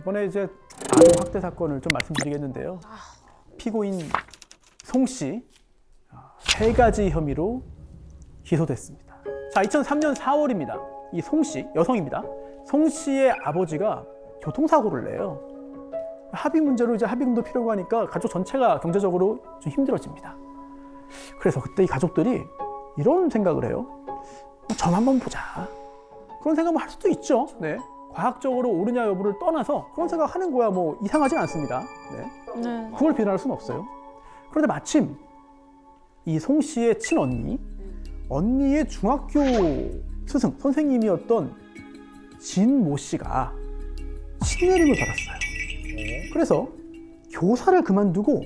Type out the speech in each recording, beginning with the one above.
이번에 이제 아동 학대 사건을 좀 말씀드리겠는데요. 피고인 송 씨, 3가지 혐의로 기소됐습니다. 자, 2003년 4월입니다. 이 송 씨, 여성입니다. 송 씨의 아버지가 교통사고를 내요. 합의 문제로 이제 합의금도 필요하고 하니까 가족 전체가 경제적으로 좀 힘들어집니다. 그래서 그때 이 가족들이 이런 생각을 해요. 점 한번 보자. 그런 생각을 할 수도 있죠. 네. 과학적으로 옳으냐 여부를 떠나서 그런 생각하는 거야 뭐 이상하진 않습니다. 네. 그걸 비난할 수는 없어요. 그런데 마침 이 송 씨의 친언니, 언니의 중학교 스승, 선생님이었던 진모 씨가 신내림을 받았어요. 그래서 교사를 그만두고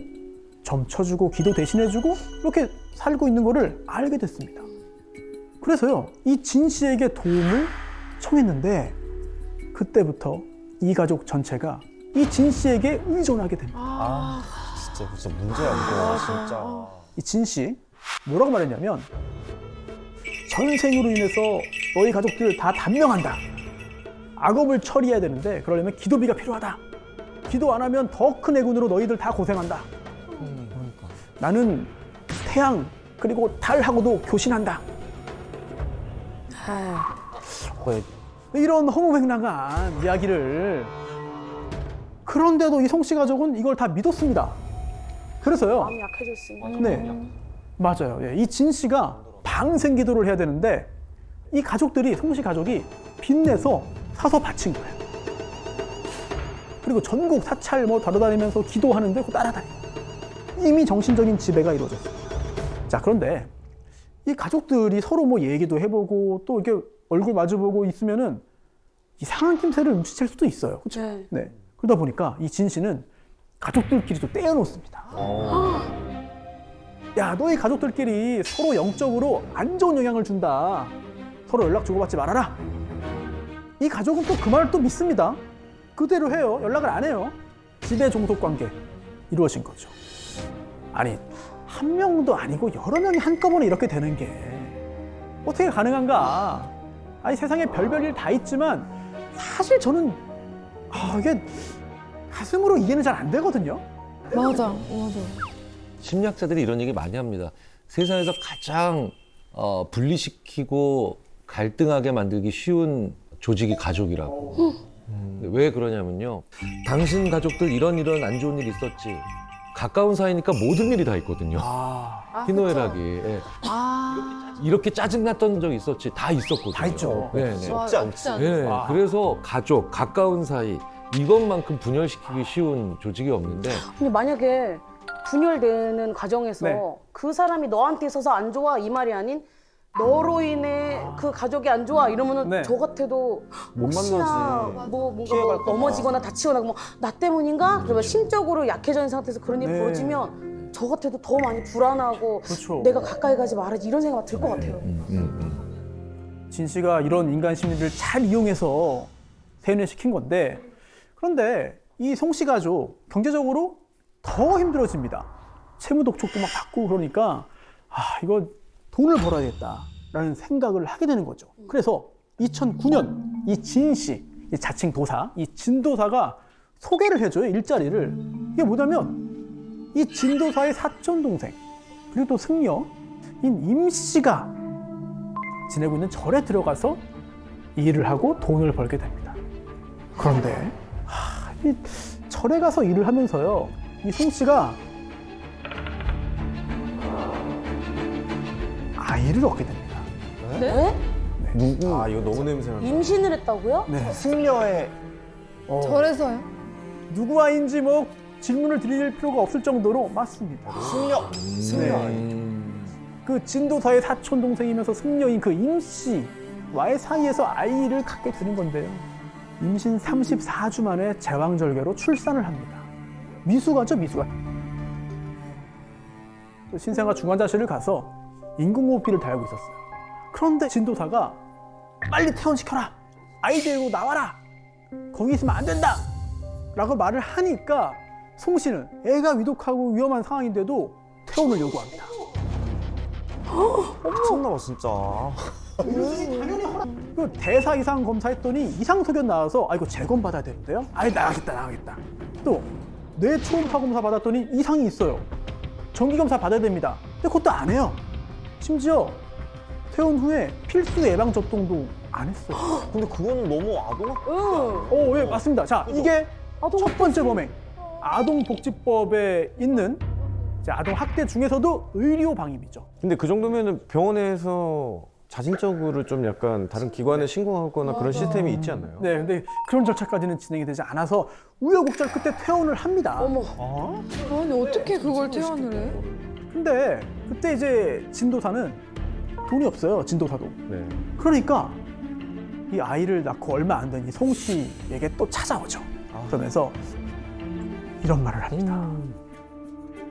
점 쳐주고 기도 대신해주고 이렇게 살고 있는 거를 알게 됐습니다. 그래서요, 이 진 씨에게 도움을 청했는데 그때부터 이 가족 전체가 이 진 씨에게 의존하게 됩니다. 진짜 문제야 이거 진짜. 이 진 씨 뭐라고 말했냐면 전생으로 인해서 너희 가족들 다 단명한다. 악업을 처리해야 되는데 그러려면 기도비가 필요하다. 기도 안 하면 더 큰 애군으로 너희들 다 고생한다. 그러니까. 나는 태양 그리고 달하고도 교신한다. 이런 허무맹랑한 이야기를 그런데도 이 송 씨 가족은 이걸 다 믿었습니다. 그래서요. 마음이 약해졌으니. 네, 맞아요. 예, 이 진 씨가 방생 기도를 해야 되는데 이 가족들이 송 씨 가족이 빚내서 사서 바친 거예요. 그리고 전국 사찰 뭐 돌아다니면서 기도하는데 그 따라다니고 이미 정신적인 지배가 이루어졌어요. 자, 그런데 이 가족들이 서로 뭐 얘기도 해보고 또 이렇게 얼굴 마주보고 있으면은 이상한 낌새를 눈치챌 수도 있어요. 그렇죠? 네. 네. 그러다 보니까 이 진 씨는 가족들끼리 또 떼어놓습니다. 야, 너희 가족들끼리 서로 영적으로 안 좋은 영향을 준다. 서로 연락 주고받지 말아라. 이 가족은 또 그 말을 또 믿습니다. 그대로 해요. 연락을 안 해요. 지배 종속 관계 이루어진 거죠. 아니, 한 명도 아니고 여러 명이 한꺼번에 이렇게 되는 게 어떻게 가능한가? 아니, 세상에 별별 일 다 있지만 사실 저는 이게 가슴으로 이해는 잘 안 되거든요. 맞아. 심리학자들이 이런 얘기 많이 합니다. 세상에서 가장 분리시키고 갈등하게 만들기 쉬운 조직이 가족이라고. 왜 그러냐면요. 당신 가족들 이런 안 좋은 일 있었지. 가까운 사이니까 모든 일이 다 있거든요. 희노애락이. 예. 이렇게 짜증났던 적 있었지. 다 있었거든요. 다 있죠. 네, 네. 없지 않지. 네, 그래서 가족, 가까운 사이 이것만큼 분열시키기 쉬운 조직이 없는데 근데 만약에 분열되는 과정에서 네. 그 사람이 너한테 있어서 안 좋아 이 말이 아닌 너로 인해 그 가족이 안 좋아 이러면은 네. 저 같아도 못 혹시나 만나지. 뭐 뭔가 피해갈까 뭐 봐. 넘어지거나 다치거나 뭐 나 때문인가? 그러면 심적으로 약해진 상태에서 그런 일이 네. 벌어지면 저 같아도 더 많이 불안하고 그렇죠. 내가 가까이 가지 말아야지 이런 생각이 들 것 같아요. 진 씨가 이런 인간 심리를 잘 이용해서 세뇌시킨 건데 그런데 이 송 씨 가족 경제적으로 더 힘들어집니다. 채무 독촉도 막 받고 그러니까 이거 돈을 벌어야겠다라는 생각을 하게 되는 거죠. 그래서 2009년 이 진 씨, 이 자칭 도사, 이 진도사가 소개를 해줘요, 일자리를. 이게 뭐냐면 이 진도사의 사촌 동생 그리고 또 승려인 임 씨가 지내고 있는 절에 들어가서 일을 하고 돈을 벌게 됩니다. 그런데 이 절에 가서 일을 하면서요, 이 송 씨가 아이를 얻게 됩니다. 네? 누구? 이거 너무 냄새나. 임신을 했다고요? 네. 승려의 절에서요? 누구 아이인지 뭐 질문을 드릴 필요가 없을 정도로 맞습니다. 승려. 그 진도사의 사촌 동생이면서 승려인 그 임 씨와의 사이에서 아이를 갖게 되는 건데요. 임신 34주 만에 제왕절개로 출산을 합니다. 미숙아죠, 미숙아. 신생아 중환자실을 가서 인공호흡기를 달고 있었어요. 그런데 진도사가 빨리 퇴원시켜라. 아이 데리고 나와라. 거기 있으면 안 된다. 라고 말을 하니까 송 씨는 애가 위독하고 위험한 상황인데도 퇴원을 요구합니다. 미쳤나 봐 진짜. 그 대사 이상 검사했더니 이상 소견 나와서 아 이거 재검 받아야 되는데요. 아니 나가겠다. 또 뇌 초음파 검사 받았더니 이상이 있어요. 정기 검사 받아야 됩니다. 근데 그것도 안 해요. 심지어 퇴원 후에 필수 예방 접종도 안 했어요. 근데 그거는 너무 아동학. 응. 예, 맞습니다. 자, 이게 첫 번째 범행. 아동복지법에 있는 이제 아동학대 중에서도 의료 방임이죠. 근데 그 정도면은 병원에서 자진적으로 좀 약간 다른 기관에 신고하거나 그런 시스템이 있지 않나요? 네, 근데 그런 절차까지는 진행이 되지 않아서 우여곡절 끝에 퇴원을 합니다. 어머. 아니 어떻게 그걸 퇴원을 해? 근데 그때 이제 진도사는 돈이 없어요. 진도사도. 네. 그러니까 이 아이를 낳고 얼마 안 된 이 송 씨에게 또 찾아오죠. 그러면서 이런 말을 합니다.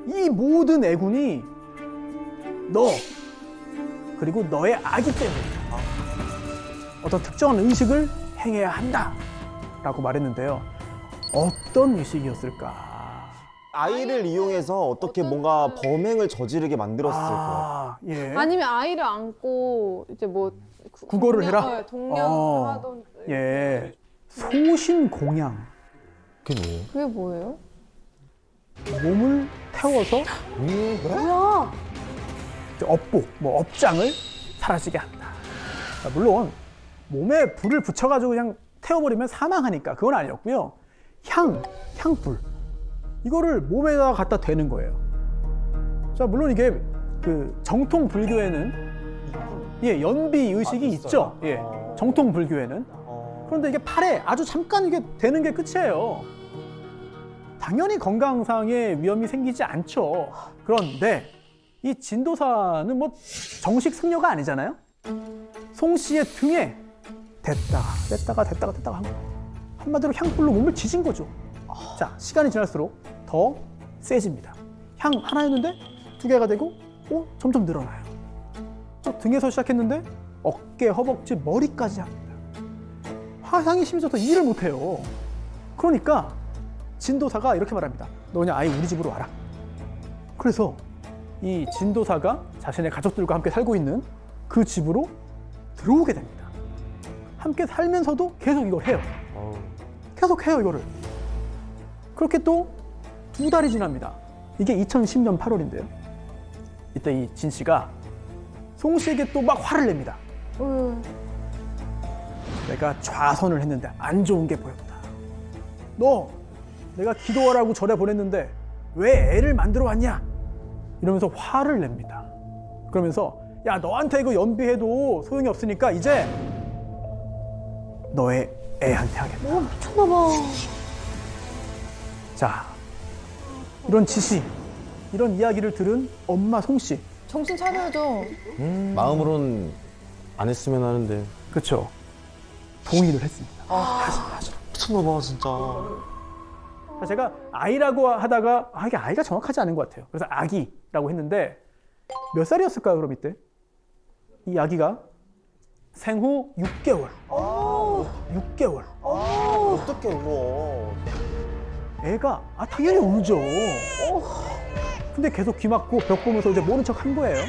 이 모든 애군이 너 그리고 너의 아기 때문이다. 어떤 특정한 의식을 행해야 한다라고 말했는데요. 어떤 의식이었을까? 아이를 이용해서 어떻게 뭔가 범행을 저지르게 만들었을 것 같아요. 아, 예. 아니면 아이를 안고 이제 뭐 국어를 해라? 동양 하던 예. 소신공양. 그게 뭐예요? 그게 뭐예요? 몸을 태워서 뭐야? 업보, 뭐 업장을 사라지게 한다. 물론 몸에 불을 붙여가지고 그냥 태워버리면 사망하니까 그건 아니었고요. 향불 이거를 몸에다가 갖다 대는 거예요. 자, 물론 이게 그 정통 불교에는 예 연비 의식이 있죠. 예, 정통 불교에는. 그런데 이게 팔에 아주 잠깐 이게 되는 게 끝이에요. 당연히 건강상의 위험이 생기지 않죠. 그런데 이 진도사는 뭐 정식 승려가 아니잖아요. 송 씨의 등에 됐다가 하고 한마디로 향불로 몸을 지진 거죠. 자, 시간이 지날수록 더 세집니다. 향 하나였는데 2개가 되고 점점 늘어나요. 등에서 시작했는데 어깨, 허벅지, 머리까지 합니다. 화상이 심해져서 일을 못해요. 그러니까 진도사가 이렇게 말합니다. 너 그냥 아예 우리 집으로 와라. 그래서 이 진도사가 자신의 가족들과 함께 살고 있는 그 집으로 들어오게 됩니다. 함께 살면서도 계속 이걸 해요. 계속 해요, 이거를. 그렇게 또 2달이 지납니다. 이게 2010년 8월인데요. 이때 이 진 씨가 송 씨에게 또 막 화를 냅니다. 내가 좌선을 했는데 안 좋은 게 보였다. 너 내가 기도하라고 절에 보냈는데 왜 애를 만들어 왔냐? 이러면서 화를 냅니다. 그러면서 야, 너한테 이거 연비해도 소용이 없으니까 이제 너의 애한테 하겠다. 미쳤나봐. 자, 이런 지시, 이런 이야기를 들은 엄마 송 씨. 정신 차려야죠. 마음으로는 안 했으면 하는데. 그렇죠. 동의를 했습니다. 미쳤나봐 진짜. 자, 제가 아이라고 하다가 이게 아이가 정확하지 않은 것 같아요. 그래서 아기라고 했는데 몇 살이었을까요, 그럼 이때? 이 아기가 생후 6개월. 6개월. 어떻게 울어? 애가 당연히 울죠. 근데 계속 귀 막고 벽 보면서 이제 모른 척 한 거예요.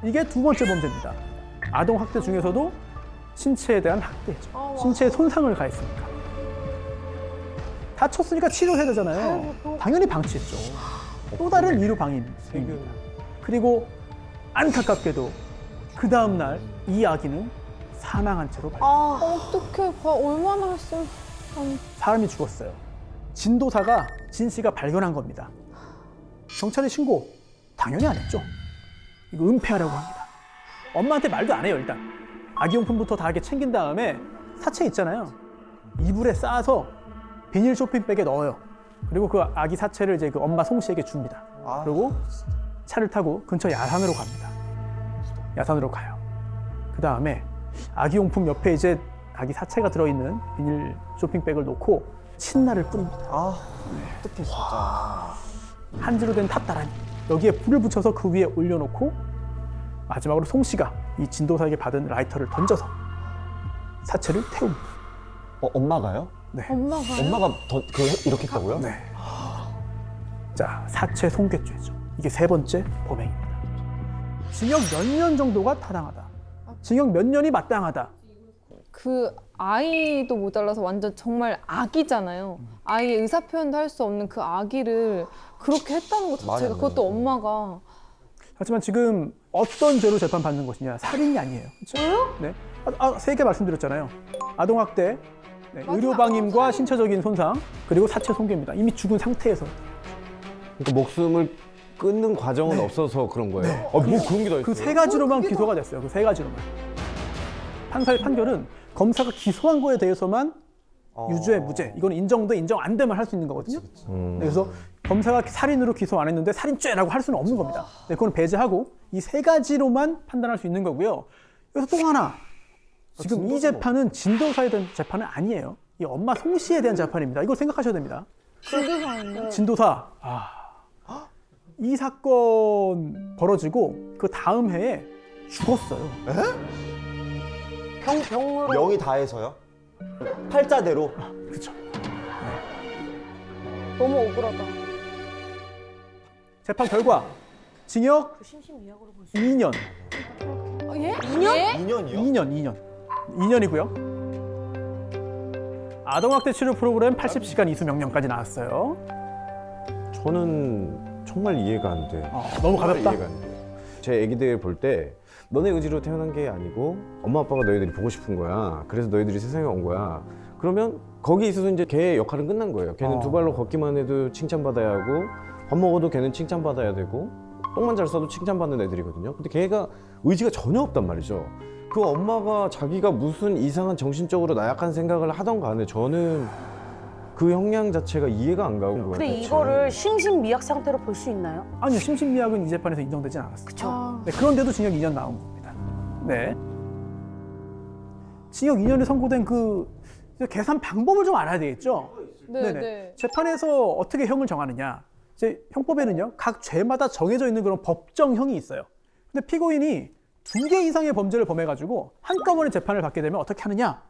이게 2번째 범죄입니다. 아동 학대 중에서도 신체에 대한 학대죠. 신체에 손상을 가했으니까. 다쳤으니까 치료해야 되잖아요. 당연히 방치했죠. 또 다른 위로 방임입니다. 그리고 안타깝게도 그 다음 날 이 아기는 사망한 채로 발견. 어떡해. 얼마나 했어. 사람이 죽었어요. 진도사가 진 씨가 발견한 겁니다. 경찰에 신고 당연히 안 했죠. 이거 은폐하라고 합니다. 엄마한테 말도 안 해요, 일단. 아기용품부터 다 이렇게 챙긴 다음에 사체 있잖아요. 이불에 싸서 비닐 쇼핑백에 넣어요. 그리고 그 아기 사체를 이제 그 엄마 송 씨에게 줍니다. 그리고 차를 타고 근처 야산으로 갑니다. 야산으로 가요. 그 다음에 아기용품 옆에 이제 아기 사체가 들어있는 비닐 쇼핑백을 놓고 신나를 뿌립니다. 어떻게 진짜. 한지로 된 탑다라니. 여기에 불을 붙여서 그 위에 올려놓고 마지막으로 송 씨가 이 진도사에게 받은 라이터를 던져서 사체를 태웁니다. 엄마가요? 네. 엄마가 이렇게 했다고요? 네. 자, 사체 손괴죄죠. 이게 3번째 범행입니다. 징역 몇 년 정도가 타당하다. 징역 몇 년이 마땅하다. 그 아이도 모자라서 완전 정말 아기잖아요. 아이의 의사 표현도 할 수 없는 그 아기를 그렇게 했다는 것 말이 자체가 안 그것도 엄마가 하지만 지금 어떤 죄로 재판받는 것이냐? 살인이 아니에요. 그렇죠? 네. 세 개 말씀드렸잖아요. 아동학대, 네, 의료방임과 신체적인 손상, 그리고 사체 손괴입니다. 이미 죽은 상태에서. 그러니까 목숨을 끊는 과정은 없어서 그런 거예요. 뭐 그런 게 다 있어요. 그 세 가지로만 기소가 됐어요. 그 세 가지로만. 판사의 판결은 검사가 기소한 거에 대해서만 유죄, 무죄, 이건 인정돼 인정 안 되면 할 수 있는 거거든요. 네, 그래서 검사가 살인으로 기소 안 했는데 살인죄라고 할 수는 없는 겁니다. 네, 그건 배제하고 이 세 가지로만 판단할 수 있는 거고요. 여기서 또 하나, 지금 이 재판은 진도사에 대한 재판은 아니에요. 이 엄마 송 씨에 대한 재판입니다. 이걸 생각하셔야 됩니다. 진도사인데 진도사, 이 사건 벌어지고 그 다음 해에 죽었어요. 병으로 명이 다해서요? 팔자대로? 그렇죠. 너무 억울하다. 재판 결과 징역 2년. 예? 2년이요? 2년이고요. 아동학대 치료 프로그램 80시간 이수 명령까지 나왔어요. 저는 정말 이해가 안 돼. 너무 정말 가볍다. 이해가 안 돼. 제 애기들 볼 때 너네 의지로 태어난 게 아니고 엄마 아빠가 너희들이 보고 싶은 거야. 그래서 너희들이 세상에 온 거야. 그러면 거기 있어서 이제 걔의 역할은 끝난 거예요. 걔는 두 발로 걷기만 해도 칭찬받아야 하고 밥 먹어도 걔는 칭찬받아야 되고 똥만 잘 싸도 칭찬받는 애들이거든요. 근데 걔가 의지가 전혀 없단 말이죠. 그 엄마가 자기가 무슨 이상한 정신적으로 나약한 생각을 하던 간에 저는 그 형량 자체가 이해가 안 가는 거예요. 근데 대체. 이거를 심신미약 상태로 볼 수 있나요? 아니요, 심신미약은 이 재판에서 인정되진 않았어요. 그쵸. 네, 그런데도 징역 2년 나온 겁니다. 네. 징역 2년에 선고된 그 계산 방법을 좀 알아야 되겠죠? 네네. 재판에서 어떻게 형을 정하느냐? 이제 형법에는요, 각 죄마다 정해져 있는 그런 법정형이 있어요. 근데 피고인이 2개 이상의 범죄를 범해가지고 한꺼번에 재판을 받게 되면 어떻게 하느냐?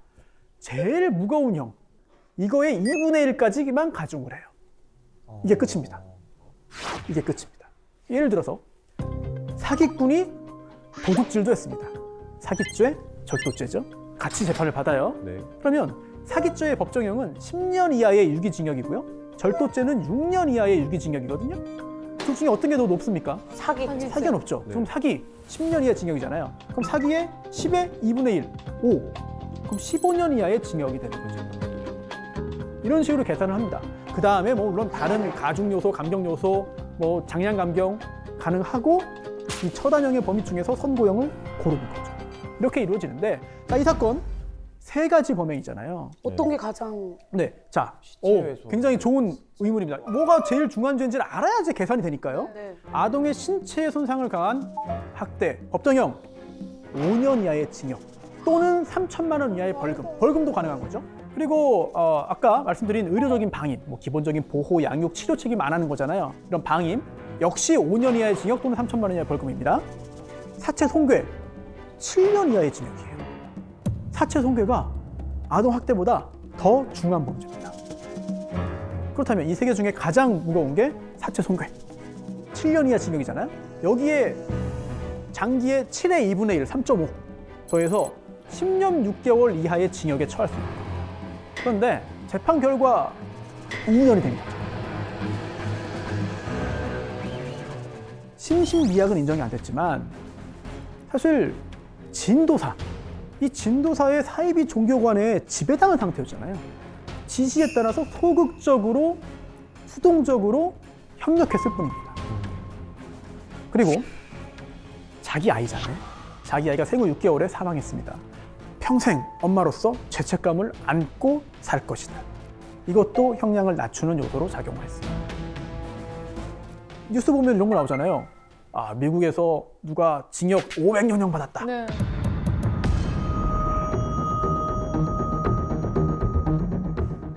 제일 무거운 형, 이거의 2분의 1까지만 가중을 해요. 이게 끝입니다. 이게 끝입니다. 예를 들어서 사기꾼이 도둑질도 했습니다. 사기죄, 절도죄죠. 같이 재판을 받아요. 네. 그러면 사기죄의 법정형은 10년 이하의 유기징역이고요. 절도죄는 6년 이하의 유기징역이거든요. 둘 중에 어떤 게 더 높습니까? 사기. 사기가 높죠. 네. 그럼 사기 10년 이하 징역이잖아요. 그럼 사기의 10의 2분의 1, 5. 그럼 15년 이하의 징역이 되는 거죠. 이런 식으로 계산을 합니다. 그 다음에 뭐 물론 다른 가중 요소, 감경 요소, 뭐 장량 감경 가능하고 이 처단형의 범위 중에서 선고형을 고르는 거죠. 이렇게 이루어지는데, 자, 이 사건 세 가지 범행이잖아요. 어떤 게 가장 네, 자, 시체에서. 굉장히 좋은 의문입니다. 뭐가 제일 중요한 죄인지를 알아야지 계산이 되니까요. 네. 아동의 신체에 손상을 가한 학대, 법정형 5년 이하의 징역 또는 3천만 원 이하의 벌금, 벌금도 가능한 거죠. 그리고 아까 말씀드린 의료적인 방임, 뭐 기본적인 보호, 양육, 치료 책임 안 하는 거잖아요. 이런 방임 역시 5년 이하의 징역 또는 3천만 원 이하의 벌금입니다. 사체 손괴 7년 이하의 징역이에요. 사체 손괴가 아동 학대보다 더 중한 범죄입니다. 그렇다면 이 세 개 중에 가장 무거운 게 사체 손괴. 7년 이하 징역이잖아요. 여기에 장기의 7의 2분의 1, 3.5 더해서 10년 6개월 이하의 징역에 처할 수 있습니다. 그런데 재판 결과 2년이 된 거죠. 심신미약은 인정이 안 됐지만 사실 진도사, 이 진도사의 사이비 종교관에 지배당한 상태였잖아요. 지시에 따라서 소극적으로, 수동적으로 협력했을 뿐입니다. 그리고 자기 아이잖아요. 자기 아이가 생후 6개월에 사망했습니다. 평생 엄마로서 죄책감을 안고 살 것이다. 이것도 형량을 낮추는 요소로 작용을 했습니다. 뉴스 보면 이런 거 나오잖아요. 아, 미국에서 누가 징역 500년형 받았다. 네.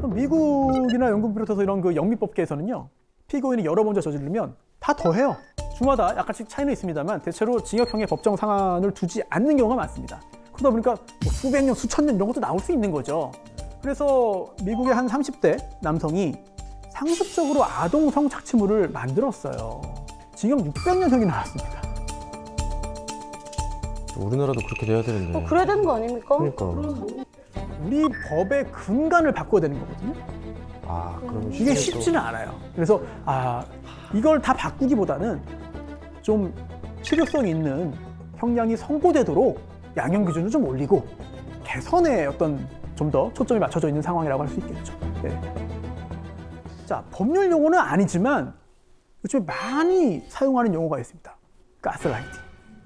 미국이나 영국 비롯해서 이런 그 영미법계에서는요, 피고인이 여러 번째 저지르면 다 더해요. 주마다 약간씩 차이는 있습니다만 대체로 징역형의 법정 상한을 두지 않는 경우가 많습니다. 그러다 보니까 뭐 수백 년, 수천 년 이런 것도 나올 수 있는 거죠. 그래서 미국의 한 30대 남성이 상습적으로 아동 성착취물을 만들었어요. 징역 600년형이 나왔습니다. 우리나라도 그렇게 돼야 되는데. 그래야 되는 거 아닙니까? 그러니까. 우리 법의 근간을 바꿔야 되는 거거든요. 아, 그럼 이게 쉽지는 않아요. 그래서 이걸 다 바꾸기보다는 좀 실효성 있는 형량이 선고되도록 양형 기준을 좀 올리고 개선에 어떤 좀 더 초점이 맞춰져 있는 상황이라고 할 수 있겠죠. 네. 자, 법률 용어는 아니지만 요즘에 많이 사용하는 용어가 있습니다. 가스라이팅.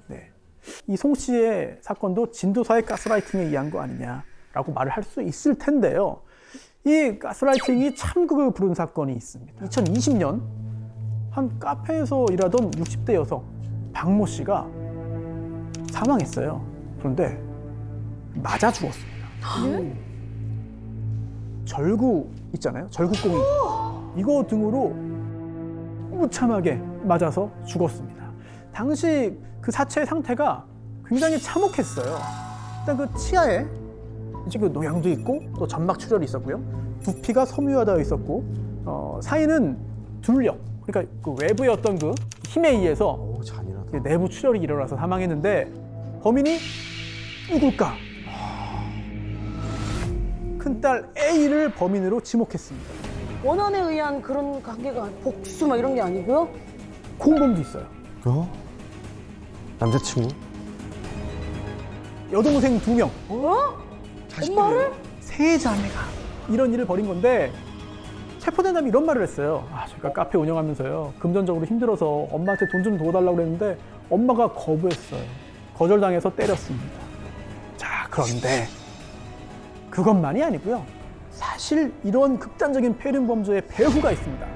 네. 이 송 씨의 사건도 진도사의 가스라이팅에 의한 거 아니냐라고 말을 할 수 있을 텐데요. 이 가스라이팅이 참극을 부른 사건이 있습니다. 2020년 한 카페에서 일하던 60대 여성 박모 씨가 사망했어요. 그런데 맞아 죽었습니다. 절구 있잖아요. 절구공이 이거 등으로 무참하게 맞아서 죽었습니다. 당시 그 사체의 상태가 굉장히 참혹했어요. 일단 그 치아에 이제 그 노양도 있고 또 점막 출혈이 있었고요. 부피가 섬유화되어 있었고 사인은 둘력, 그러니까 그 외부의 어떤 그 힘에 의해서 오, 잔인하다. 내부 출혈이 일어나서 사망했는데 범인이 누굴까? 큰딸 A를 범인으로 지목했습니다. 원한에 의한 그런 관계가 복수 막 이런 게 아니고요? 공범도 있어요. 어? 남자친구? 여동생 2명, 엄마를? 세 자매가 이런 일을 벌인 건데 체포된 다음에 이런 말을 했어요. 저희가 카페 운영하면서요. 금전적으로 힘들어서 엄마한테 돈 좀 도와달라고 그랬는데 엄마가 거부했어요. 거절당해서 때렸습니다. 자, 그런데 그것만이 아니고요. 사실 이런 극단적인 폐륜 범죄의 배후가 있습니다.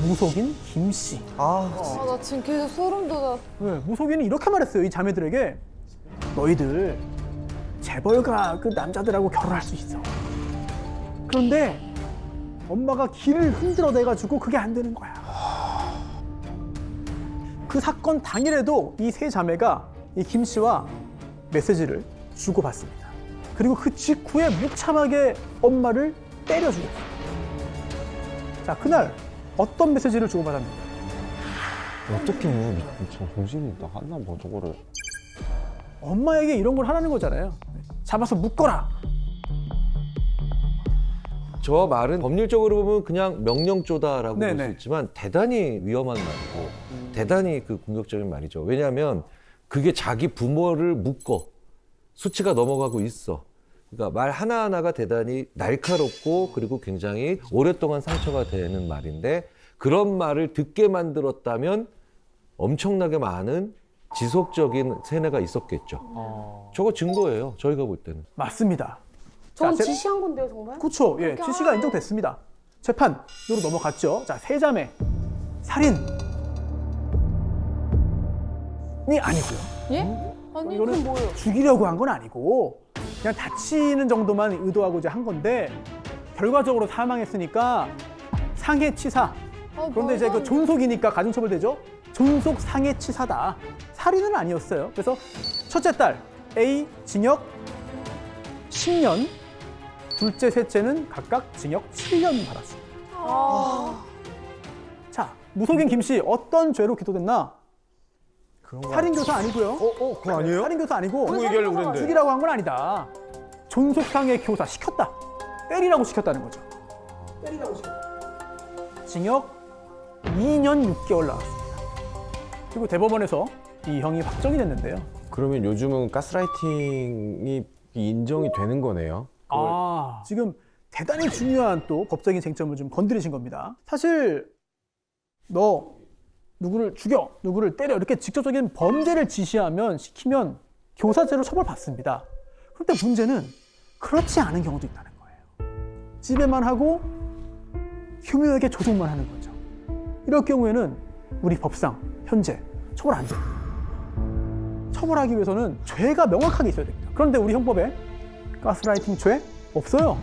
무속인 김 씨. 아, 나 지금 계속 소름 돋아. 네, 무속인은 이렇게 말했어요. 이 자매들에게 너희들 재벌가 그 남자들하고 결혼할 수 있어. 그런데 엄마가 길을 흔들어대가지고 그게 안 되는 거야. 그 사건 당일에도 이 세 자매가 이 김 씨와 메시지를 주고받습니다. 그리고 그 직후에 무참하게 엄마를 때려 죽였어요. 자, 그날 어떤 메시지를 주고받았는가? 어떻게 정신이 나갔나 뭐 저거를. 엄마에게 이런 걸 하라는 거잖아요. 잡아서 묶어라. 저 말은 법률적으로 보면 그냥 명령조다라고 볼 수 네네. 있지만 대단히 위험한 말이고 대단히 그 공격적인 말이죠. 왜냐하면 그게 자기 부모를 묶어 수치가 넘어가고 있어. 그러니까 말 하나하나가 대단히 날카롭고 그리고 굉장히 오랫동안 상처가 되는 말인데 그런 말을 듣게 만들었다면 엄청나게 많은 지속적인 세뇌가 있었겠죠. 저거 증거예요. 저희가 볼 때는. 맞습니다. 저건 자, 지시한 건데요, 정말? 그렇죠. 예, 지시가 인정됐습니다. 재판으로 넘어갔죠. 자, 세 자매 살인이 아니고요. 예? 아니, 이거는 뭐예요? 죽이려고 한 건 아니고 그냥 다치는 정도만 의도하고자 한 건데 결과적으로 사망했으니까 상해치사. 그런데 이제 그 존속이니까 가중처벌되죠. 존속 상해치사다. 살인은 아니었어요. 그래서 첫째 딸 A 징역 10년, 둘째, 셋째는 각각 징역 7년 받았습니다. 자, 무속인 김 씨 어떤 죄로 기소됐나? 살인교사 아니고요. 그거 아니에요? 살인교사 아니고 그거 얘기하려고 그랬는데. 죽이라고 한 건 아니다. 존속상해 교사 시켰다. 때리라고 시켰다는 거죠. 때리라고 시켰다. 징역 2년 6개월 나왔습니다. 그리고 대법원에서 이 형이 확정이 됐는데요. 그러면 요즘은 가스라이팅이 인정이 되는 거네요. 지금 대단히 중요한 또 법적인 쟁점을 좀 건드리신 겁니다. 사실 너 누구를 죽여, 누구를 때려 이렇게 직접적인 범죄를 지시하면 시키면 교사죄로 처벌받습니다. 그런데 문제는 그렇지 않은 경우도 있다는 거예요. 지배만 하고 교묘하게 조종만 하는 거죠. 이럴 경우에는 우리 법상 현재 처벌 안 돼요. 처벌하기 위해서는 죄가 명확하게 있어야 됩니다. 그런데 우리 형법에 가스라이팅 죄 없어요.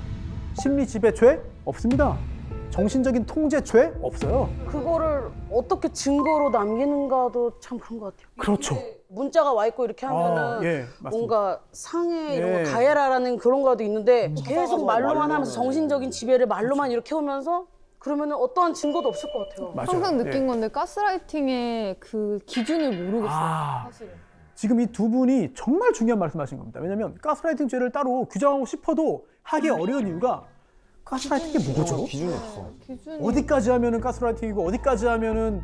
심리 지배 죄 없습니다. 정신적인 통제 죄 없어요. 그거를 어떻게 증거로 남기는가도 참 그런 것 같아요. 그렇죠. 문자가 와 있고 이렇게 하면은 예, 맞습니다. 뭔가 상해 이런 예. 거 가해라라는 그런 거라도 있는데 계속 말로만 하면서 정신적인 지배를 말로만 이렇게 오면서 그러면은 어떠한 증거도 없을 것 같아요. 맞아요. 항상 느낀 예. 건데 가스라이팅의 그 기준을 모르겠어요. 아. 사실은. 지금 이 두 분이 정말 중요한 말씀하신 겁니다. 왜냐하면 가스라이팅 죄를 따로 규정하고 싶어도 하기 어려운 이유가 가스라이팅이 뭐죠? 기준이 없어. 기준이 어디까지 하면은 가스라이팅이고 어디까지 하면은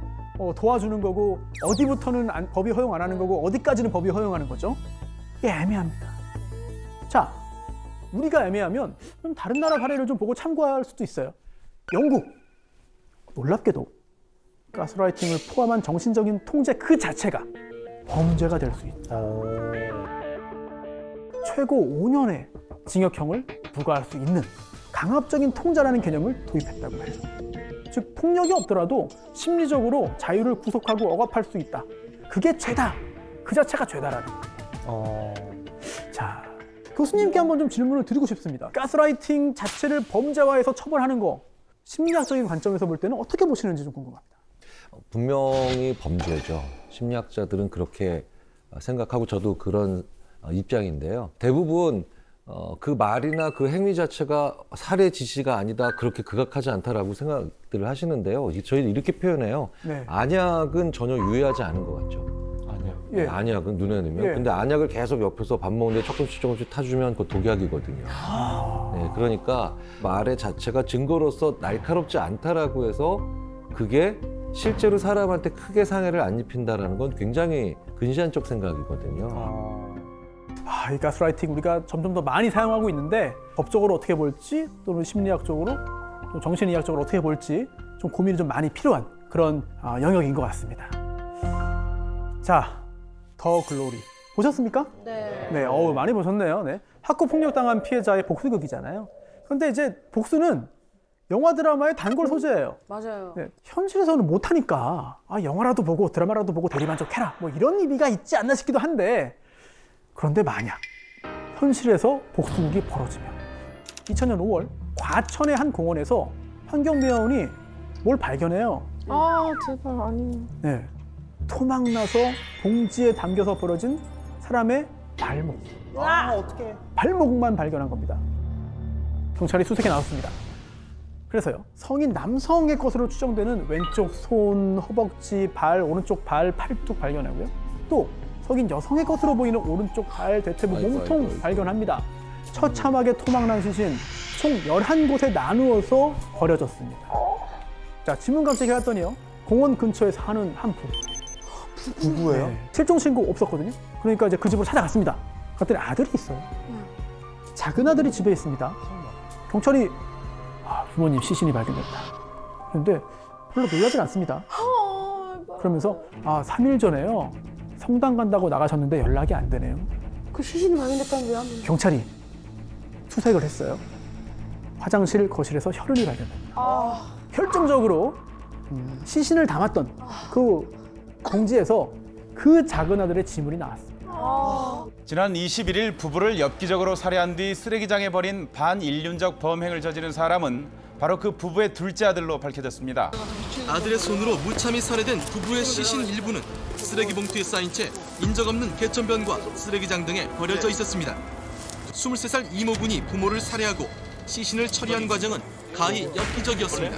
도와주는 거고 어디부터는 법이 허용 안 하는 거고 어디까지는 법이 허용하는 거죠? 이게 애매합니다. 자, 우리가 애매하면 좀 다른 나라 사례를 좀 보고 참고할 수도 있어요. 영국, 놀랍게도 가스라이팅을 포함한 정신적인 통제 그 자체가 범죄가 될 수 있다. 최고 5년의 징역형을 부과할 수 있는 강압적인 통제라는 개념을 도입했다고 해요. 즉 폭력이 없더라도 심리적으로 자유를 구속하고 억압할 수 있다. 그게 죄다. 그 자체가 죄다라는 거예요. 자, 교수님께 한번 좀 질문을 드리고 싶습니다. 가스라이팅 자체를 범죄화해서 처벌하는 거 심리학적인 관점에서 볼 때는 어떻게 보시는지 좀 궁금합니다. 분명히 범죄죠. 심리학자들은 그렇게 생각하고 저도 그런 입장인데요. 대부분 그 말이나 그 행위 자체가 살해 지시가 아니다, 그렇게 극악하지 않다라고 생각들을 하시는데요. 저희는 이렇게 표현해요. 네. 안약은 전혀 유해하지 않은 것 같죠. 아니야. 예. 안약은 눈에 넣으면. 예. 근데 안약을 계속 옆에서 밥 먹는데 조금씩 타주면 그거 독약이거든요. 네, 그러니까 말의 자체가 증거로서 날카롭지 않다라고 해서 그게 실제로 사람한테 크게 상해를 안 입힌다라는 건 굉장히 근시안적 생각이거든요. 이 가스라이팅 우리가 점점 더 많이 사용하고 있는데 법적으로 어떻게 볼지 또는 심리학적으로 또 정신의학적으로 어떻게 볼지 좀 고민이 좀 많이 필요한 그런 영역인 것 같습니다. 자, 더 글로리 보셨습니까? 네. 네, 많이 보셨네요. 네. 학교 폭력당한 피해자의 복수극이잖아요. 그런데 이제 복수는 영화 드라마의 단골 소재예요. 맞아요. 네, 현실에서는 못하니까 영화라도 보고 드라마라도 보고 대리만족해라 뭐 이런 의미가 있지 않나 싶기도 한데, 그런데 만약 현실에서 복수극이 벌어지면 2000년 5월 과천의 한 공원에서 환경미화원이 뭘 발견해요. 아 제발 아니에요. 네, 토막나서 봉지에 담겨서 벌어진 사람의 발목. 어떡해. 발목만 발견한 겁니다. 경찰이 수색에 나왔습니다. 그래서요, 성인 남성의 것으로 추정되는 왼쪽 손, 허벅지, 발, 오른쪽 발, 팔뚝 발견하고요. 또 성인 여성의 것으로 보이는 오른쪽 발, 대퇴부, 아이고, 몸통 아이고. 발견합니다. 처참하게 토막난 시신 총 11곳에 나누어서 버려졌습니다. 자, 지문감식을 했더니요, 공원 근처에 사는 한 부부. 부부예요? 네, 실종 신고 없었거든요. 그러니까 이제 그 집으로 찾아갔습니다. 그랬더니 아들이 있어요. 작은 아들이 집에 있습니다. 경찰이 부모님 시신이 발견됐다. 그런데 별로 놀라진 않습니다. 그러면서 3일 전에요, 성당 간다고 나가셨는데 연락이 안 되네요. 그 시신이 발견됐다는데 왜 안 돼요? 경찰이 수색을 했어요. 화장실 거실에서 혈흔이 발견됩니다. 결정적으로 시신을 담았던 그 봉지에서 그 작은 아들의 지문이 나왔습니다. 지난 21일 부부를 엽기적으로 살해한 뒤 쓰레기장에 버린 반인륜적 범행을 저지른 사람은 바로 그 부부의 둘째 아들로 밝혀졌습니다. 아들의 손으로 무참히 살해된 부부의 시신 일부는 쓰레기 봉투에 쌓인 채 인적 없는 개천변과 쓰레기장 등에 버려져 있었습니다. 23살 이모군이 부모를 살해하고 시신을 처리한 과정은 가히 엽기적이었습니다.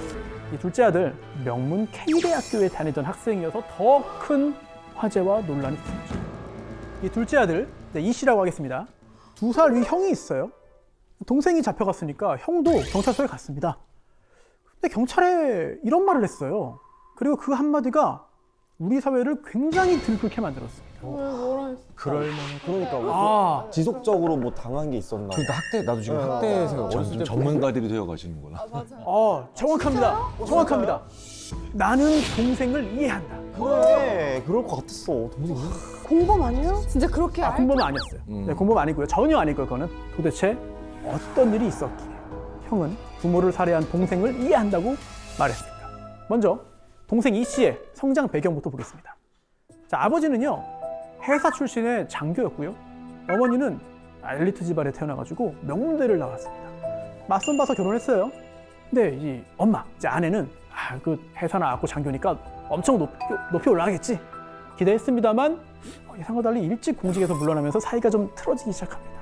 이 둘째 아들 명문 K대학교에 다니던 학생이어서 더 큰 화제와 논란이 있었죠. 이 둘째 아들 이 씨라고 하겠습니다. 2살 위 형이 있어요. 동생이 잡혀갔으니까 형도 경찰서에 갔습니다. 근데 경찰에 이런 말을 했어요. 그리고 그 한마디가 우리 사회를 굉장히 들끓게 만들었습니다. 그러니까 지속적으로 뭐 당한 게 있었나? 그러니까 학대, 나도 지금 학대 생각 어렸을 때 전문가들이 되어 가시는구나. 정확합니다. 정확합니다. 나는 동생을 이해한다. 그래, 그럴 것 같았어. 동생이. 공범 아니에요? 진짜 그렇게 공범은 아니었어요. 네, 공범 아니고요. 전혀 아니고요. 그거는 도대체 어떤 일이 있었기에 형은 부모를 살해한 동생을 이해한다고 말했습니다. 먼저 동생 이 씨의 성장 배경부터 보겠습니다. 자, 아버지는요, 회사 출신의 장교였고요. 어머니는 엘리트 집안에 태어나가지고 명문대를 나왔습니다. 맞선 봐서 결혼했어요. 근데 이 엄마, 이제 아내는 그 회사 나왔고 장교니까 엄청 높이 올라가겠지 기대했습니다.만 예상과 달리 일찍 공직에서 물러나면서 사이가 좀 틀어지기 시작합니다.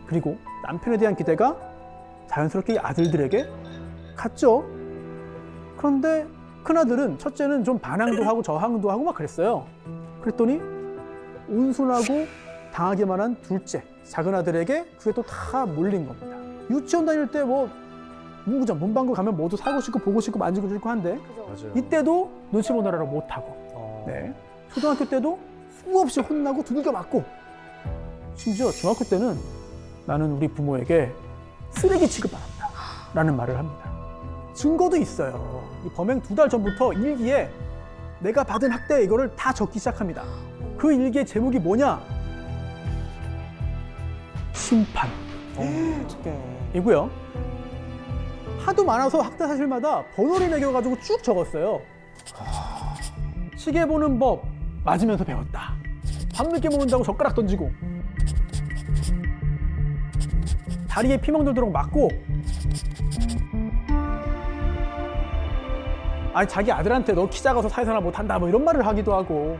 그리고 남편에 대한 기대가 자연스럽게 아들들에게 갔죠. 그런데 큰아들은 첫째는 좀 반항도 하고 저항도 하고 막 그랬어요. 그랬더니 온순하고 당하기만 한 둘째, 작은 아들에게 그게 또 다 몰린 겁니다. 유치원 다닐 때 뭐 문구점, 문방구 가면 뭐도 사고 싶고 보고 싶고 만지고 싶고 한데 맞아요. 이때도 눈치 보느라고 못하고 네. 초등학교 때도 수없이 혼나고 두들겨 맞고 심지어 중학교 때는 나는 우리 부모에게 쓰레기 취급받았다 라는 말을 합니다. 증거도 있어요. 이 범행 2달 전부터 일기에 내가 받은 학대 이거를 다 적기 시작합니다. 그 일기의 제목이 뭐냐? 심판 이고요. 하도 많아서 학대 사실마다 번호를 매겨가지고 쭉 적었어요. 시계 보는 법 맞으면서 배웠다. 밤늦게 먹는다고 젓가락 던지고 다리에 피멍 들도록 맞고 아니 자기 아들한테 너 키 작아서 사회생활 못한다 뭐 이런 말을 하기도 하고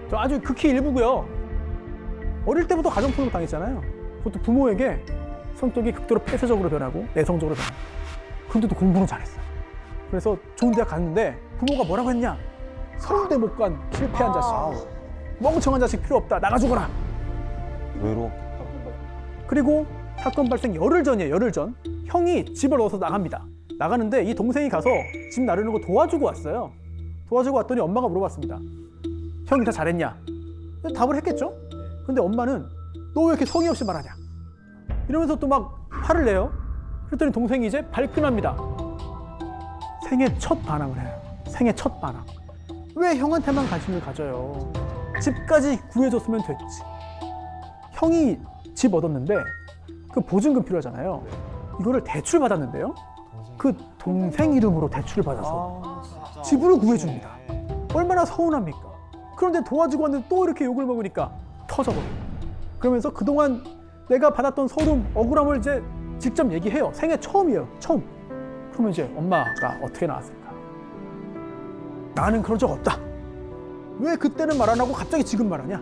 저 아주 극히 일부고요. 어릴 때부터 가정폭력 당했잖아요. 그것도 부모에게 성격이 극도로 폐쇄적으로 변하고 내성적으로 변하고 근데도 공부는 잘했어요. 그래서 좋은 대학 갔는데 부모가 뭐라고 했냐? 서울대 못 간 실패한 자식 멍청한 자식 필요 없다 나가 죽어라. 외로. 그리고 사건 발생 열흘 전이에요. 열흘 전 형이 집을 얻어서 나갑니다. 나가는데 이 동생이 가서 집 나르는 거 도와주고 왔어요. 도와주고 왔더니 엄마가 물어봤습니다. 형이 다 잘했냐? 답을 했겠죠? 근데 엄마는 너 왜 이렇게 성의 없이 말하냐? 이러면서 또 막 화를 내요. 그랬더니 동생이 이제 발끈합니다. 생애 첫 반항을 해요. 생애 첫 반항. 왜 형한테만 관심을 가져요? 집까지 구해줬으면 됐지. 형이 집 얻었는데 그 보증금 필요하잖아요. 이거를 대출 받았는데요. 그 동생 이름으로 대출을 받아서 집을 구해줍니다. 얼마나 서운합니까? 그런데 도와주고 왔는데 또 이렇게 욕을 먹으니까 터져버려요. 그러면서 그동안 내가 받았던 서름, 억울함을 이제 직접 얘기해요. 생애 처음이에요. 처음. 그러면 이제 엄마가 어떻게 나왔을까? 나는 그런 적 없다. 왜 그때는 말 안 하고 갑자기 지금 말하냐?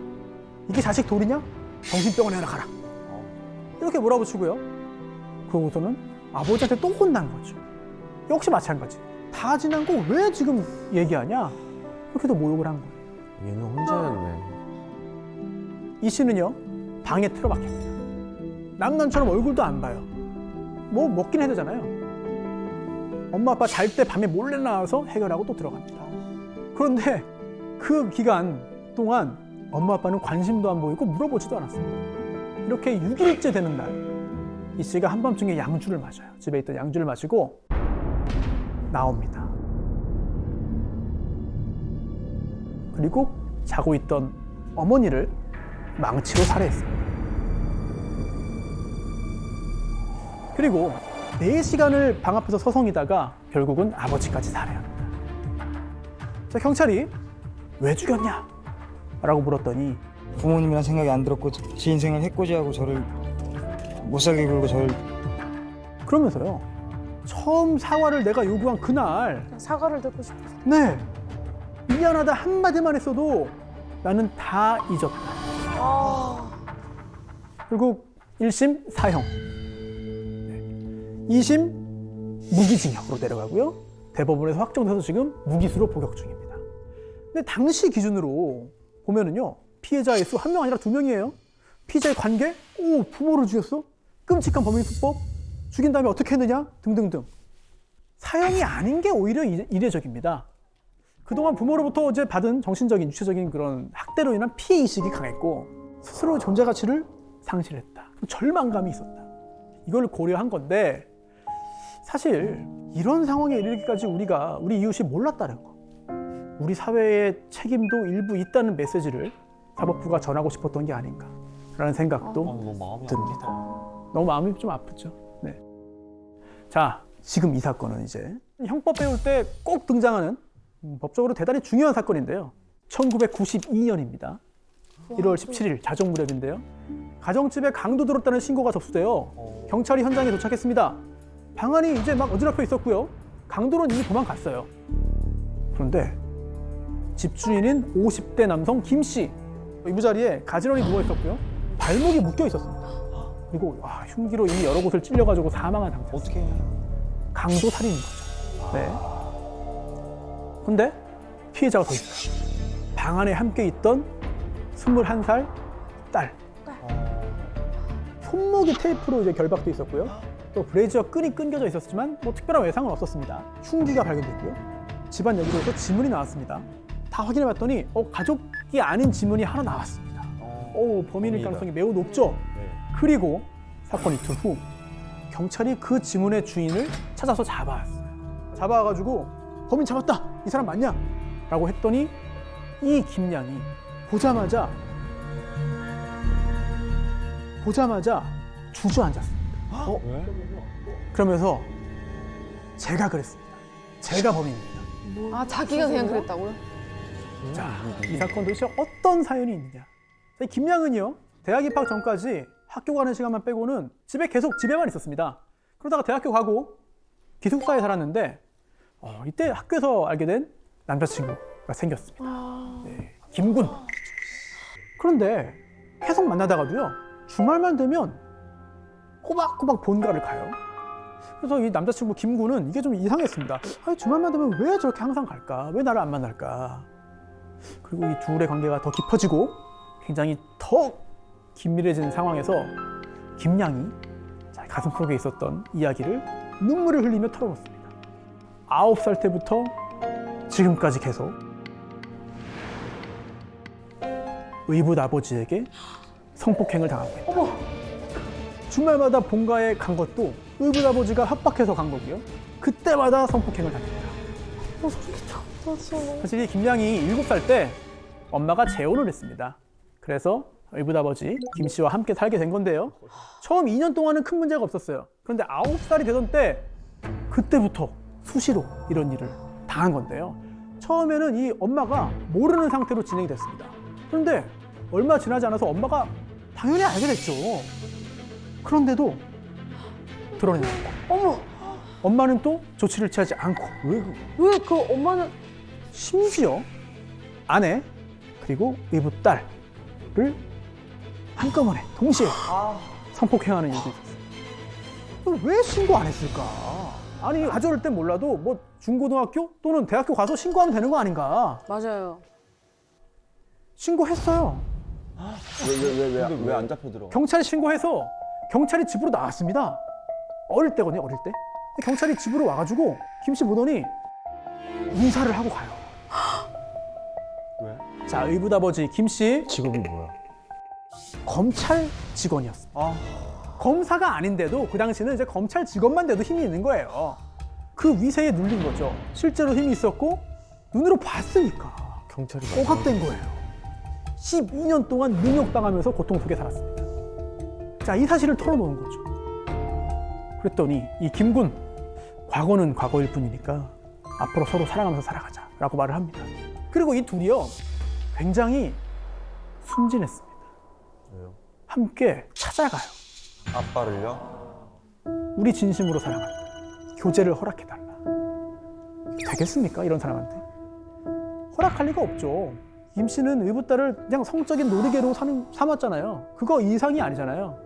이게 자식 도리냐? 정신병원에 하나 가라. 이렇게 몰아붙이고요. 그러고서는 아버지한테 또 혼난 거죠. 역시 마찬가지. 다 지난 거 왜 지금 얘기하냐? 이렇게도 모욕을 한 거예요. 얘는 혼자였네. 이 씨는요, 방에 틀어박힙니다. 남남처럼 얼굴도 안 봐요. 뭐 먹긴 해야 되잖아요. 엄마 아빠 잘 때 밤에 몰래 나와서 해결하고 또 들어갑니다. 그런데 그 기간 동안 엄마 아빠는 관심도 안 보이고 물어보지도 않았어요. 이렇게 6일째 되는 날 이 씨가 한밤중에 양주를 마셔요. 집에 있던 양주를 마시고 나옵니다. 그리고 자고 있던 어머니를 망치로 살해했습니다. 그리고 4시간을 방 앞에서 서성이다가 결국은 아버지까지 살해합니다. 자, 경찰이 왜 죽였냐? 라고 물었더니 부모님이란 생각이 안 들었고 제 인생을 해코지하고 저를 못 살게 굴고 저를 그러면서요. 처음 사과를 내가 요구한 그날 사과를 듣고 싶었어. 네, 미안하다 한마디만 했어도 나는 다 잊었다. 결국 1심 사형, 2심 무기징역으로 내려가고요. 대법원에서 확정돼서 지금 무기수로 복역 중입니다. 근데 당시 기준으로 보면은요, 피해자의 수 1명 아니라 2명이에요. 피해자의 관계? 오, 부모를 죽였어? 끔찍한 범인 수법? 죽인 다음에 어떻게 했느냐? 등등등. 사형이 아닌 게 오히려 이례적입니다. 그동안 부모로부터 이제 받은 정신적인, 유체적인 그런 학대로 인한 피해의식이 강했고 스스로의 존재 가치를 상실했다. 절망감이 있었다. 이걸 고려한 건데 사실 이런 상황에 이르기까지 우리 이웃이 몰랐다는 거. 우리 사회의 책임도 일부 있다는 메시지를 사법부가 전하고 싶었던 게 아닌가라는 생각도 듭니다. 너무 마음이 좀 아프죠. 네. 자, 지금 이 사건은 이제 형법 배울 때 꼭 등장하는 법적으로 대단히 중요한 사건인데요. 1992년입니다. 1월 17일 자정 무렵인데요. 가정집에 강도 들었다는 신고가 접수되어 경찰이 현장에 도착했습니다. 방안이 이제 막 어지럽혀 있었고요. 강도는 이미 도망갔어요. 그런데 집주인인 50대 남성 김 씨, 이부자리에 가지런히 누워 있었고요. 발목이 묶여 있었습니다. 그리고 흉기로 이미 여러 곳을 찔려가지고 사망한 상태. 어떻게? 강도 살인인 거죠. 네. 근데 피해자가 더 있어요. 방 안에 함께 있던 21살 딸. 손목이 테이프로 이제 결박돼 있었고요. 또 브래지어 끈이 끊겨져 있었지만 뭐 특별한 외상은 없었습니다. 흉기가 발견됐고요. 집안 여기저기서 지문이 나왔습니다. 다 확인해봤더니 가족이 아닌 지문이 하나 나왔습니다. 범인일 가능성이 매우 높죠. 그리고 사건 이틀 후 경찰이 그 지문의 주인을 찾아서 잡아왔어요. 잡아와가지고 범인 잡았다. 이 사람 맞냐? 라고 했더니 이 김양이 보자마자 주저앉았습니다. 그러면서 제가 그랬습니다. 제가 범인입니다. 아, 자기가 그냥 그랬다고요? 자, 이 사건 도대체 어떤 사연이 있느냐? 이 김양은요, 대학 입학 전까지 학교 가는 시간만 빼고는 집에만 있었습니다. 그러다가 대학교 가고 기숙사에 살았는데 이때 학교에서 알게 된 남자친구가 생겼습니다. 네, 김군. 그런데 계속 만나다가도요, 주말만 되면 꼬박꼬박 본가를 가요. 그래서 이 남자친구 김군은 이게 좀 이상했습니다. 아니, 주말만 되면 왜 저렇게 항상 갈까? 왜 나를 안 만날까? 그리고 이 둘의 관계가 더 깊어지고 굉장히 더 긴밀해진 상황에서 김양이 가슴속에 있었던 이야기를 눈물을 흘리며 털어놓습니다. 9살 때부터 지금까지 계속 의붓 아버지에게 성폭행을 당하고 있다. 주말마다 본가에 간 것도 의붓 아버지가 협박해서 간 거고요. 그때마다 성폭행을 당했다. 사실 이 김양이 7살 때 엄마가 재혼을 했습니다. 그래서 의붓 아버지 김 씨와 함께 살게 된 건데요. 처음 2년 동안은 큰 문제가 없었어요. 그런데 9살이 되던 때 그때부터 수시로 이런 일을 당한 건데요. 처음에는 이 엄마가 모르는 상태로 진행이 됐습니다. 그런데 얼마 지나지 않아서 엄마가 당연히 알게 됐죠. 그런데도 드러냅니다. 어머, 엄마는 또 조치를 취하지 않고 왜 그 엄마는 심지어 아내 그리고 의붓 딸을 한꺼번에 동시에 성폭행하는 일도 있었어요. 왜 신고 안 했을까? 아니, 가져올 땐 몰라도 뭐 중고등학교 또는 대학교 가서 신고하면 되는 거 아닌가? 맞아요. 신고했어요. 왜 안 잡혀 들어? 경찰에 신고해서 경찰이 집으로 나왔습니다. 어릴 때거든요, 어릴 때. 경찰이 집으로 와가지고 김 씨 보더니 인사를 하고 가요. 왜? 자, 의붓 아버지 김 씨 직업이 뭐야? 검찰 직원이었습니다. 검사가 아닌데도 그 당시는 이제 검찰 직원만 돼도 힘이 있는 거예요. 그 위세에 눌린 거죠. 실제로 힘이 있었고 눈으로 봤으니까 경찰이 억압된 거예요. 12년 동안 능욕당하면서 고통 속에 살았습니다. 자, 이 사실을 털어놓은 거죠. 그랬더니 이 김군, 과거는 과거일 뿐이니까 앞으로 서로 사랑하면서 살아가자 라고 말을 합니다. 그리고 이 둘이요, 굉장히 순진했습니다. 왜요? 함께 찾아가요. 아빠를요? 우리 진심으로 사랑한다. 교제를 허락해달라. 되겠습니까? 이런 사람한테. 허락할 리가 없죠. 김 씨는 의붓 딸을 그냥 성적인 놀이개로 삼았잖아요. 그거 이상이 아니잖아요.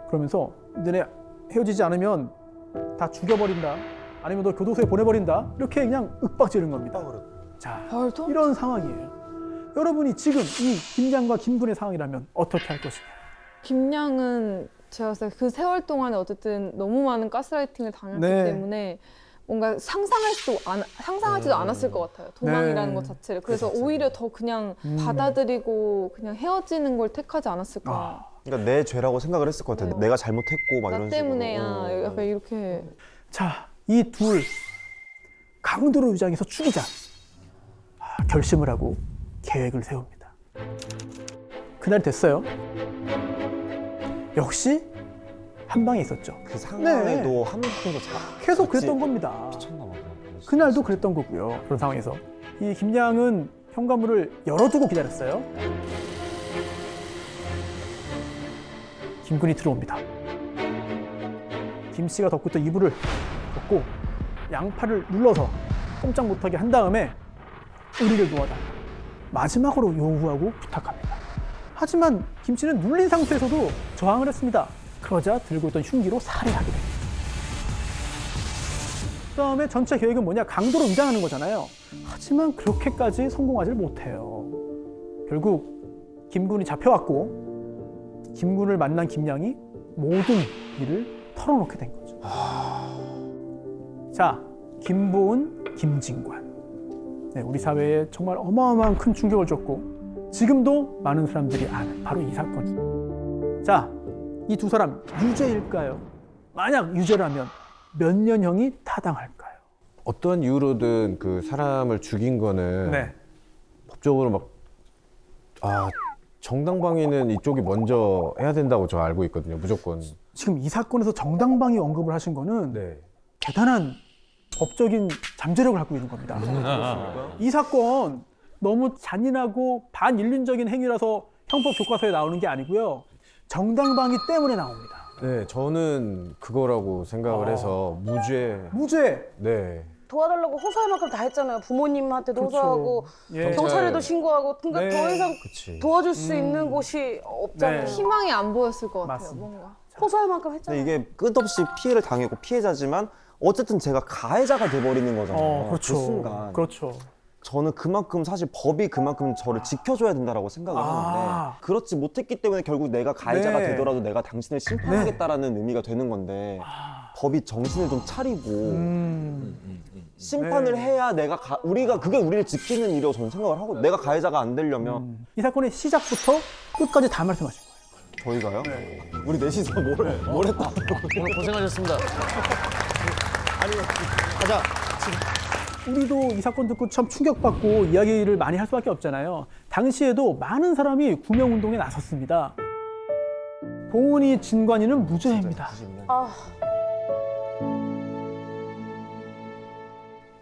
그러면서 너네 헤어지지 않으면 다 죽여버린다. 아니면 너 교도소에 보내버린다. 이렇게 그냥 윽박지른 겁니다. 자, 이런 상황이에요. 여러분이 지금 이 김양과 김군의 상황이라면 어떻게 할 것이냐? 김양은 제가 봤을 때 그 세월 동안에 어쨌든 너무 많은 가스라이팅을 당했기 네. 때문에 뭔가 상상하지도 않았을 것 같아요. 도망이라는 네. 것 자체를. 그래서 오히려 더 그냥 받아들이고 그냥 헤어지는 걸 택하지 않았을까. 그러니까 내 죄라고 생각을 했을 것 같아. 네. 내가 잘못했고 막 나 이런 때문에야 식으로. 약간 이렇게. 자, 이 둘 강도로 위장해서 죽이자. 결심을 하고 계획을 세웁니다. 그날 됐어요. 역시 한 방에 있었죠. 그 상황에도 네. 한국에서 계속 그랬던 겁니다. 미쳤나 봐. 그날도 그랬던 거고요. 그런 상황에서 이 김양은 현관문을 열어두고 기다렸어요. 김군이 들어옵니다. 김 씨가 덮고 있던 이불을 덮고 양팔을 눌러서 꼼짝 못하게 한 다음에 우리를 놓아달라. 마지막으로 요구하고 부탁합니다. 하지만 김 씨는 눌린 상태에서도 저항을 했습니다. 그러자 들고 있던 흉기로 살해하게 됩니다. 다음에 전체 계획은 뭐냐? 강도로 위장하는 거잖아요. 하지만 그렇게까지 성공하지 못해요. 결국 김군이 잡혀왔고 김군을 만난 김양이 모든 일을 털어놓게 된 거죠. 자, 김보은, 김진관. 네, 우리 사회에 정말 어마어마한 큰 충격을 줬고 지금도 많은 사람들이 아는 바로 이 사건. 자, 이 두 사람 유죄일까요? 만약 유죄라면 몇 년형이 타당할까요? 어떤 이유로든 그 사람을 죽인 거는 네. 법적으로 막 정당방위는 이쪽이 먼저 해야 된다고 저 알고 있거든요. 무조건. 지금 이 사건에서 정당방위 언급을 하신 거는 네. 대단한 법적인 잠재력을 갖고 있는 겁니다. 이 사건 너무 잔인하고 반인륜적인 행위라서 형법 교과서에 나오는 게 아니고요. 정당방위 때문에 나옵니다. 네, 저는 그거라고 생각을 해서 무죄. 무죄. 네. 도와달라고 호소할 만큼 다 했잖아요. 부모님한테도 그렇죠. 호소하고 예. 경찰에도 신고하고 그러니까 네. 더 이상 그치. 도와줄 수 있는 곳이 없잖아요. 네. 희망이 안 보였을 것 같아요. 맞습니다. 뭔가. 호소할 만큼 근데 했잖아요. 이게 끝없이 피해를 당했고 피해자지만 어쨌든 제가 가해자가 돼버리는 거잖아요. 그렇죠. 그 순간. 그렇죠. 저는 그만큼 사실 법이 그만큼 저를 지켜줘야 된다라고 생각을 하는데 그렇지 못했기 때문에 결국 내가 가해자가 네. 되더라도 내가 당신을 심판하겠다라는 의미가 되는 건데 법이 정신을 좀 차리고 심판을 네. 해야 우리가 그게 우리를 지키는 일이라고 저는 생각을 하고 내가 가해자가 안 되려면 이 사건의 시작부터 끝까지 다 말씀하신 거예요. 저희가요? 우리 넷이서 뭘 했다. 오늘 고생하셨습니다. 우리도 이 사건 듣고 참 충격받고 이야기를 많이 할 수밖에 없잖아요. 당시에도 많은 사람이 구명운동에 나섰습니다. 보은이, 진관이는 무죄입니다. 아,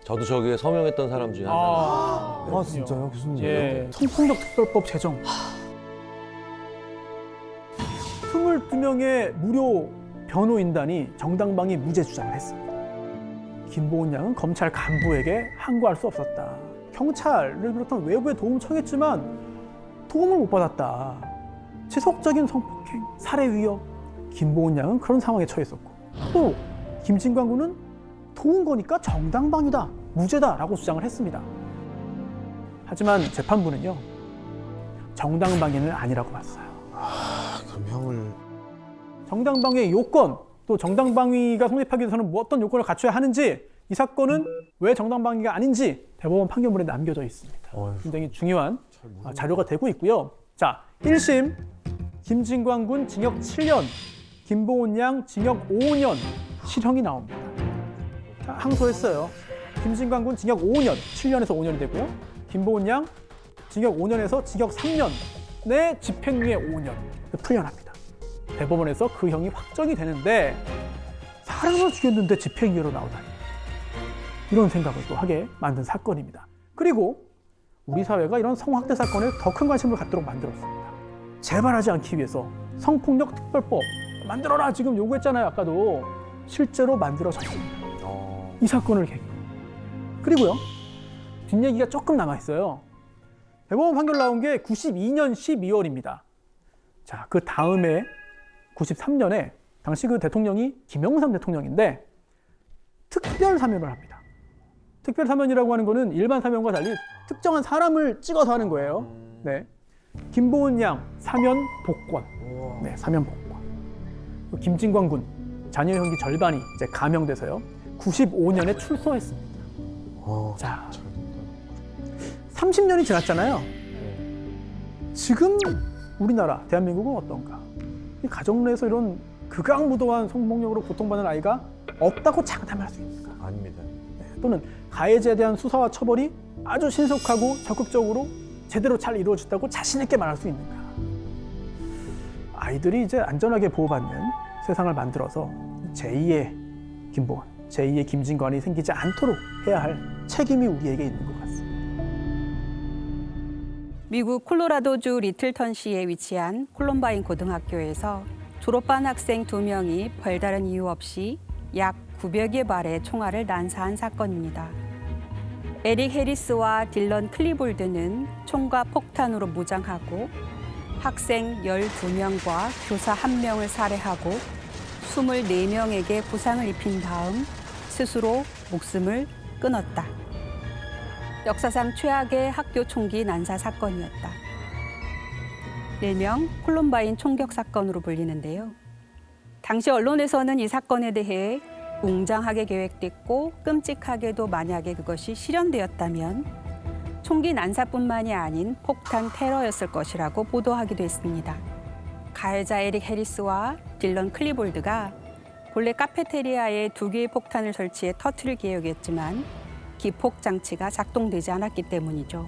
저도 저기에 서명했던 사람 중에 한 사람. 아 진짜요? 무슨 일이에요? 예, 성폭력 특별법 제정. 22명의 무료 변호인단이 정당방위 무죄 주장을 했습니다. 김보은 양은 검찰 간부에게 항거할 수 없었다. 경찰을 비롯한 외부의 도움을 청했지만 도움을 못 받았다. 지속적인 성폭행, 살해 위협. 김보은 양은 그런 상황에 처했었고 또 김진관 군은 도운 거니까 정당방위다, 무죄다라고 주장을 했습니다. 하지만 재판부는요, 정당방위는 아니라고 봤어요. 그럼 형을. 정당방위의 요건, 또 정당방위가 성립하기 위해서는 뭐 어떤 요건을 갖춰야 하는지, 이 사건은 왜 정당방위가 아닌지 대법원 판결문에 남겨져 있습니다. 굉장히 중요한 자료가 되고 있고요. 자, 1심 김진관 군 징역 7년, 김보은 양 징역 5년 실형이 나옵니다. 항소했어요. 김진관 군 징역 5년, 7년에서 5년이 되고요. 김보은 양 징역 5년에서 징역 3년 내 집행유예 5년 풀려납니다. 대법원에서 그 형이 확정이 되는데 사람을 죽였는데 집행유예로 나오다니, 이런 생각을 또 하게 만든 사건입니다. 그리고 우리 사회가 이런 성학대 사건에 더 큰 관심을 갖도록 만들었습니다. 재발하지 않기 위해서 성폭력 특별법 만들어라 지금 요구했잖아요. 아까도 실제로 만들어졌습니다. 이 사건을 계기로. 그리고요, 뒷얘기가 조금 남아있어요. 대법원 판결 나온 게 92년 12월입니다. 자, 그 다음에 93년에 당시 그 대통령이 김영삼 대통령인데 특별 사면을 합니다. 특별 사면이라고 하는 거는 일반 사면과 달리 특정한 사람을 찍어서 하는 거예요. 네. 김보은 양 사면 복권. 네, 사면 복권. 김진관 군 자녀 형기 절반이 이제 감형돼서요. 95년에 출소했습니다. 자, 30년이 지났잖아요. 지금 우리나라 대한민국은 어떤가? 이 가정 내에서 이런 극악무도한 성폭력으로 고통받는 아이가 없다고 장담할 수 있는가? 아닙니다. 네, 또는 가해자에 대한 수사와 처벌이 아주 신속하고 적극적으로 제대로 잘 이루어졌다고 자신 있게 말할 수 있는가? 아이들이 이제 안전하게 보호받는 세상을 만들어서 제2의 김보은, 제2의 김진관이 생기지 않도록 해야 할 책임이 우리에게 있는 것 같습니다. 미국 콜로라도주 리틀턴시에 위치한 콜럼바인 고등학교에서 졸업반 학생 2명이 별다른 이유 없이 약 900여 발의 총알을 난사한 사건입니다. 에릭 해리스와 딜런 클리볼드는 총과 폭탄으로 무장하고 학생 12명과 교사 1명을 살해하고 24명에게 부상을 입힌 다음 스스로 목숨을 끊었다. 역사상 최악의 학교 총기 난사 사건이었다. 일명 콜럼바인 총격 사건으로 불리는데요. 당시 언론에서는 이 사건에 대해 웅장하게 계획됐고 끔찍하게도 만약에 그것이 실현되었다면 총기 난사뿐만이 아닌 폭탄 테러였을 것이라고 보도하기도 했습니다. 가해자 에릭 해리스와 딜런 클리볼드가 본래 카페테리아에 2개의 폭탄을 설치해 터뜨릴 계획이었지만 기폭 장치가 작동되지 않았기 때문이죠.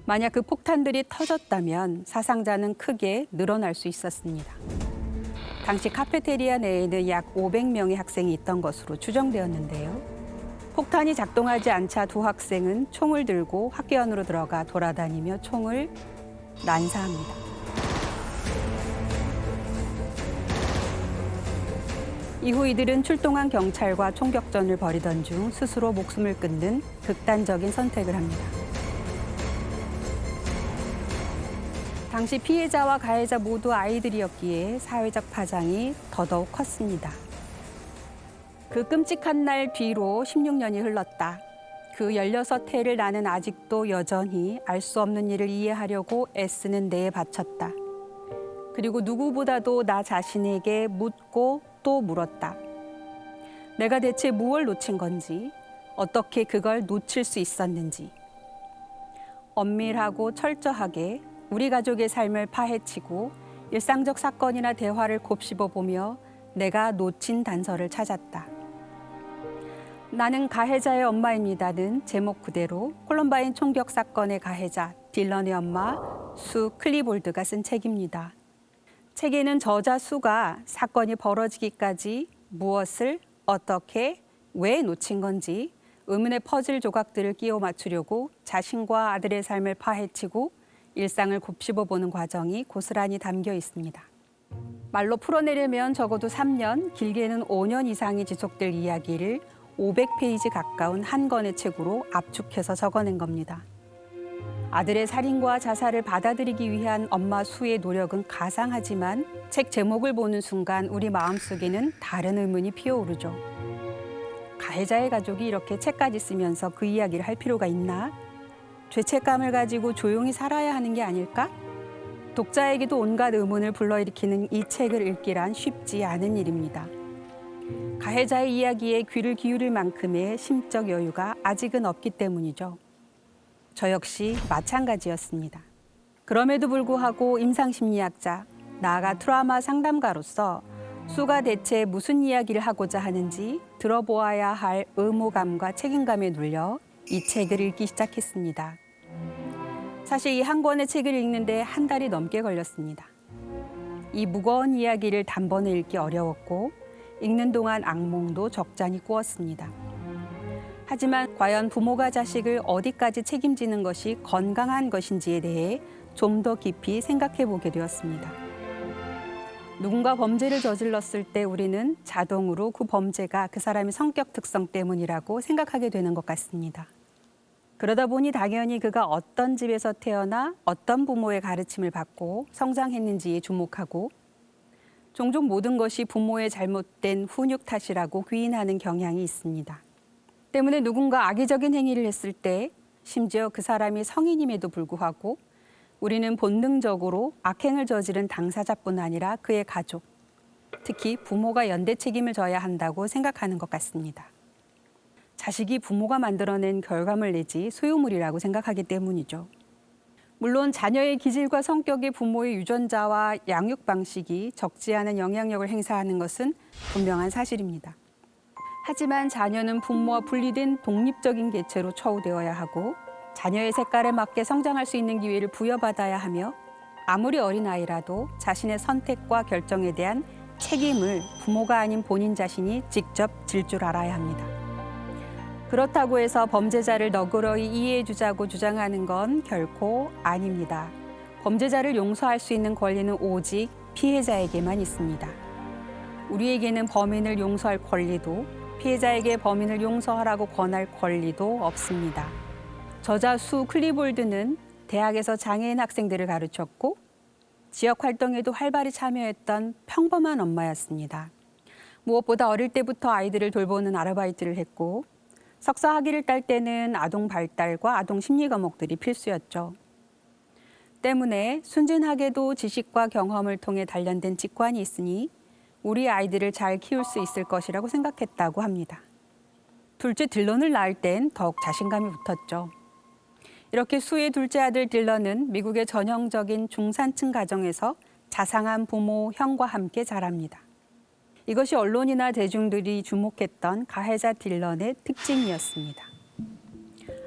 만약 그 폭탄들이 터졌다면 사상자는 크게 늘어날 수 있었습니다. 당시 카페테리아 내에는 약 500명의 학생이 있던 것으로 추정되었는데요. 폭탄이 작동하지 않자 두 학생은 총을 들고 학교 안으로 들어가 돌아다니며 총을 난사합니다. 이후 이들은 출동한 경찰과 총격전을 벌이던 중 스스로 목숨을 끊는 극단적인 선택을 합니다. 당시 피해자와 가해자 모두 아이들이었기에 사회적 파장이 더더욱 컸습니다. 그 끔찍한 날 뒤로 16년이 흘렀다. 그 16해를 나는 아직도 여전히 알 수 없는 일을 이해하려고 애쓰는 데에 바쳤다. 그리고 누구보다도 나 자신에게 묻고 또 물었다. 내가 대체 무엇을 놓친 건지, 어떻게 그걸 놓칠 수 있었는지. 엄밀하고 철저하게 우리 가족의 삶을 파헤치고 일상적 사건이나 대화를 곱씹어보며 내가 놓친 단서를 찾았다. 나는 가해자의 엄마입니다는 제목 그대로 콜럼바인 총격 사건의 가해자 딜런의 엄마 수 클리볼드가 쓴 책입니다. 책에는 저자 수가 사건이 벌어지기까지 무엇을, 어떻게, 왜 놓친 건지 의문의 퍼즐 조각들을 끼워 맞추려고 자신과 아들의 삶을 파헤치고 일상을 곱씹어보는 과정이 고스란히 담겨 있습니다. 말로 풀어내려면 적어도 3년, 길게는 5년 이상이 지속될 이야기를 500페이지 가까운 한 권의 책으로 압축해서 적어낸 겁니다. 아들의 살인과 자살을 받아들이기 위한 엄마 수의 노력은 가상하지만 책 제목을 보는 순간 우리 마음속에는 다른 의문이 피어오르죠. 가해자의 가족이 이렇게 책까지 쓰면서 그 이야기를 할 필요가 있나? 죄책감을 가지고 조용히 살아야 하는 게 아닐까? 독자에게도 온갖 의문을 불러일으키는 이 책을 읽기란 쉽지 않은 일입니다. 가해자의 이야기에 귀를 기울일 만큼의 심적 여유가 아직은 없기 때문이죠. 저 역시 마찬가지였습니다. 그럼에도 불구하고 임상심리학자, 나아가 트라우마 상담가로서 수가 대체 무슨 이야기를 하고자 하는지 들어보아야 할 의무감과 책임감에 눌려 이 책을 읽기 시작했습니다. 사실 이 한 권의 책을 읽는데 한 달이 넘게 걸렸습니다. 이 무거운 이야기를 단번에 읽기 어려웠고 읽는 동안 악몽도 적잖이 꾸었습니다. 하지만 과연 부모가 자식을 어디까지 책임지는 것이 건강한 것인지에 대해 좀 더 깊이 생각해 보게 되었습니다. 누군가 범죄를 저질렀을 때 우리는 자동으로 그 범죄가 그 사람의 성격 특성 때문이라고 생각하게 되는 것 같습니다. 그러다 보니 당연히 그가 어떤 집에서 태어나 어떤 부모의 가르침을 받고 성장했는지에 주목하고 종종 모든 것이 부모의 잘못된 훈육 탓이라고 귀인하는 경향이 있습니다. 때문에 누군가 악의적인 행위를 했을 때 심지어 그 사람이 성인임에도 불구하고 우리는 본능적으로 악행을 저지른 당사자뿐 아니라 그의 가족, 특히 부모가 연대 책임을 져야 한다고 생각하는 것 같습니다. 자식이 부모가 만들어낸 결과물 내지 소유물이라고 생각하기 때문이죠. 물론 자녀의 기질과 성격이 부모의 유전자와 양육 방식이 적지 않은 영향력을 행사하는 것은 분명한 사실입니다. 하지만 자녀는 부모와 분리된 독립적인 개체로 처우되어야 하고 자녀의 색깔에 맞게 성장할 수 있는 기회를 부여받아야 하며 아무리 어린아이라도 자신의 선택과 결정에 대한 책임을 부모가 아닌 본인 자신이 직접 질 줄 알아야 합니다. 그렇다고 해서 범죄자를 너그러이 이해해 주자고 주장하는 건 결코 아닙니다. 범죄자를 용서할 수 있는 권리는 오직 피해자에게만 있습니다. 우리에게는 범인을 용서할 권리도 피해자에게 범인을 용서하라고 권할 권리도 없습니다. 저자 수 클리볼드는 대학에서 장애인 학생들을 가르쳤고 지역 활동에도 활발히 참여했던 평범한 엄마였습니다. 무엇보다 어릴 때부터 아이들을 돌보는 아르바이트를 했고 석사 학위를 딸 때는 아동 발달과 아동 심리 과목들이 필수였죠. 때문에 순진하게도 지식과 경험을 통해 단련된 직관이 있으니 우리 아이들을 잘 키울 수 있을 것이라고 생각했다고 합니다. 둘째 딜런을 낳을 땐 더욱 자신감이 붙었죠. 이렇게 수의 둘째 아들 딜런은 미국의 전형적인 중산층 가정에서 자상한 부모, 형과 함께 자랍니다. 이것이 언론이나 대중들이 주목했던 가해자 딜런의 특징이었습니다.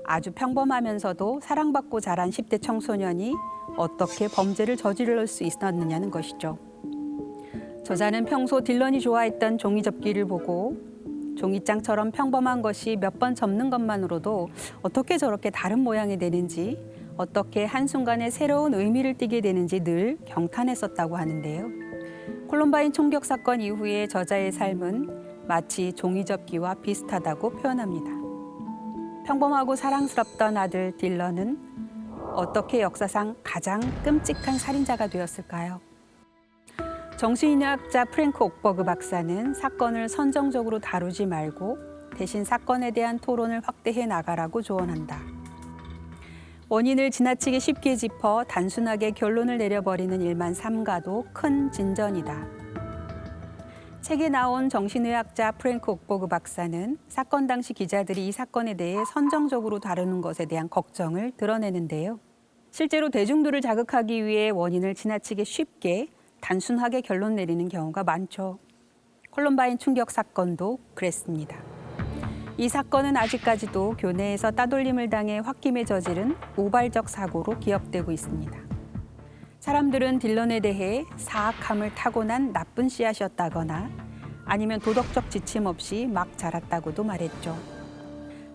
아주 평범하면서도 사랑받고 자란 10대 청소년이 어떻게 범죄를 저지를 수 있었느냐는 것이죠. 저자는 평소 딜런이 좋아했던 종이접기를 보고 종이장처럼 평범한 것이 몇 번 접는 것만으로도 어떻게 저렇게 다른 모양이 되는지, 어떻게 한순간에 새로운 의미를 띠게 되는지 늘 경탄했었다고 하는데요. 콜럼바인 총격 사건 이후의 저자의 삶은 마치 종이접기와 비슷하다고 표현합니다. 평범하고 사랑스럽던 아들 딜런은 어떻게 역사상 가장 끔찍한 살인자가 되었을까요? 정신의학자 프랭크 옥버그 박사는 사건을 선정적으로 다루지 말고 대신 사건에 대한 토론을 확대해 나가라고 조언한다. 원인을 지나치게 쉽게 짚어 단순하게 결론을 내려버리는 일만 삼가도 큰 진전이다. 책에 나온 정신의학자 프랭크 옥버그 박사는 사건 당시 기자들이 이 사건에 대해 선정적으로 다루는 것에 대한 걱정을 드러내는데요. 실제로 대중들을 자극하기 위해 원인을 지나치게 쉽게 단순하게 결론 내리는 경우가 많죠. 콜럼바인 충격 사건도 그랬습니다. 이 사건은 아직까지도 교내에서 따돌림을 당해 홧김에 저지른 우발적 사고로 기억되고 있습니다. 사람들은 딜런에 대해 사악함을 타고난 나쁜 씨앗이었다거나 아니면 도덕적 지침 없이 막 자랐다고도 말했죠.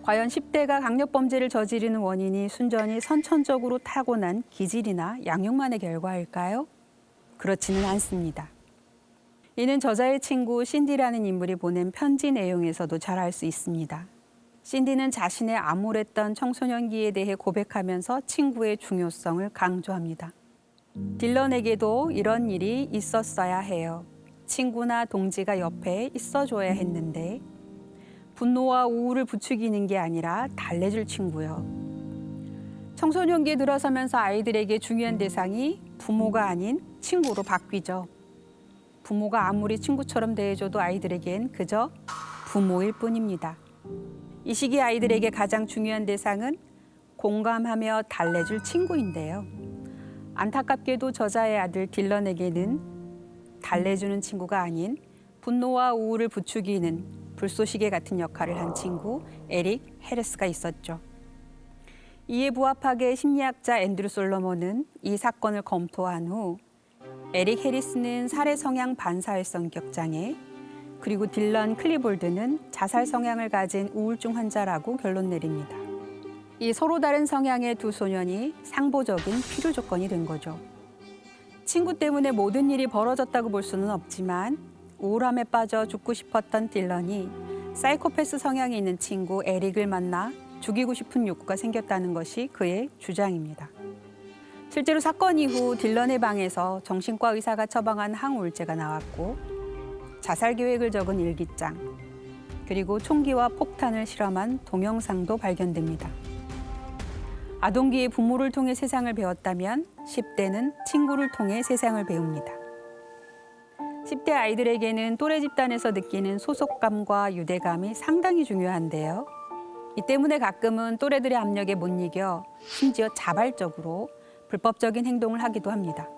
과연 10대가 강력범죄를 저지르는 원인이 순전히 선천적으로 타고난 기질이나 양육만의 결과일까요? 그렇지는 않습니다. 이는 저자의 친구 신디라는 인물이 보낸 편지 내용에서도 잘 알 수 있습니다. 신디는 자신의 암울했던 청소년기에 대해 고백하면서 친구의 중요성을 강조합니다. 딜런에게도 이런 일이 있었어야 해요. 친구나 동지가 옆에 있어줘야 했는데 분노와 우울을 부추기는 게 아니라 달래줄 친구요. 청소년기에 들어서면서 아이들에게 중요한 대상이 부모가 아닌 친구로 바뀌죠. 부모가 아무리 친구처럼 대해줘도 아이들에겐 그저 부모일 뿐입니다. 이 시기 아이들에게 가장 중요한 대상은 공감하며 달래줄 친구인데요. 안타깝게도 저자의 아들 딜런에게는 달래주는 친구가 아닌 분노와 우울을 부추기는 불쏘시개 같은 역할을 한 친구 에릭 해리스가 있었죠. 이에 부합하게 심리학자 앤드류 솔로몬은 이 사건을 검토한 후 에릭 해리스는 살해 성향 반사회 성격 장애, 그리고 딜런 클리볼드는 자살 성향을 가진 우울증 환자라고 결론 내립니다. 이 서로 다른 성향의 두 소년이 상보적인 필요 조건이 된 거죠. 친구 때문에 모든 일이 벌어졌다고 볼 수는 없지만 우울함에 빠져 죽고 싶었던 딜런이 사이코패스 성향이 있는 친구 에릭을 만나 죽이고 싶은 욕구가 생겼다는 것이 그의 주장입니다. 실제로 사건 이후 딜런의 방에서 정신과 의사가 처방한 항우울제가 나왔고 자살 계획을 적은 일기장, 그리고 총기와 폭탄을 실험한 동영상도 발견됩니다. 아동기에 부모를 통해 세상을 배웠다면 10대는 친구를 통해 세상을 배웁니다. 10대 아이들에게는 또래 집단에서 느끼는 소속감과 유대감이 상당히 중요한데요. 이 때문에 가끔은 또래들의 압력에 못 이겨 심지어 자발적으로 불법적인 행동을 하기도 합니다.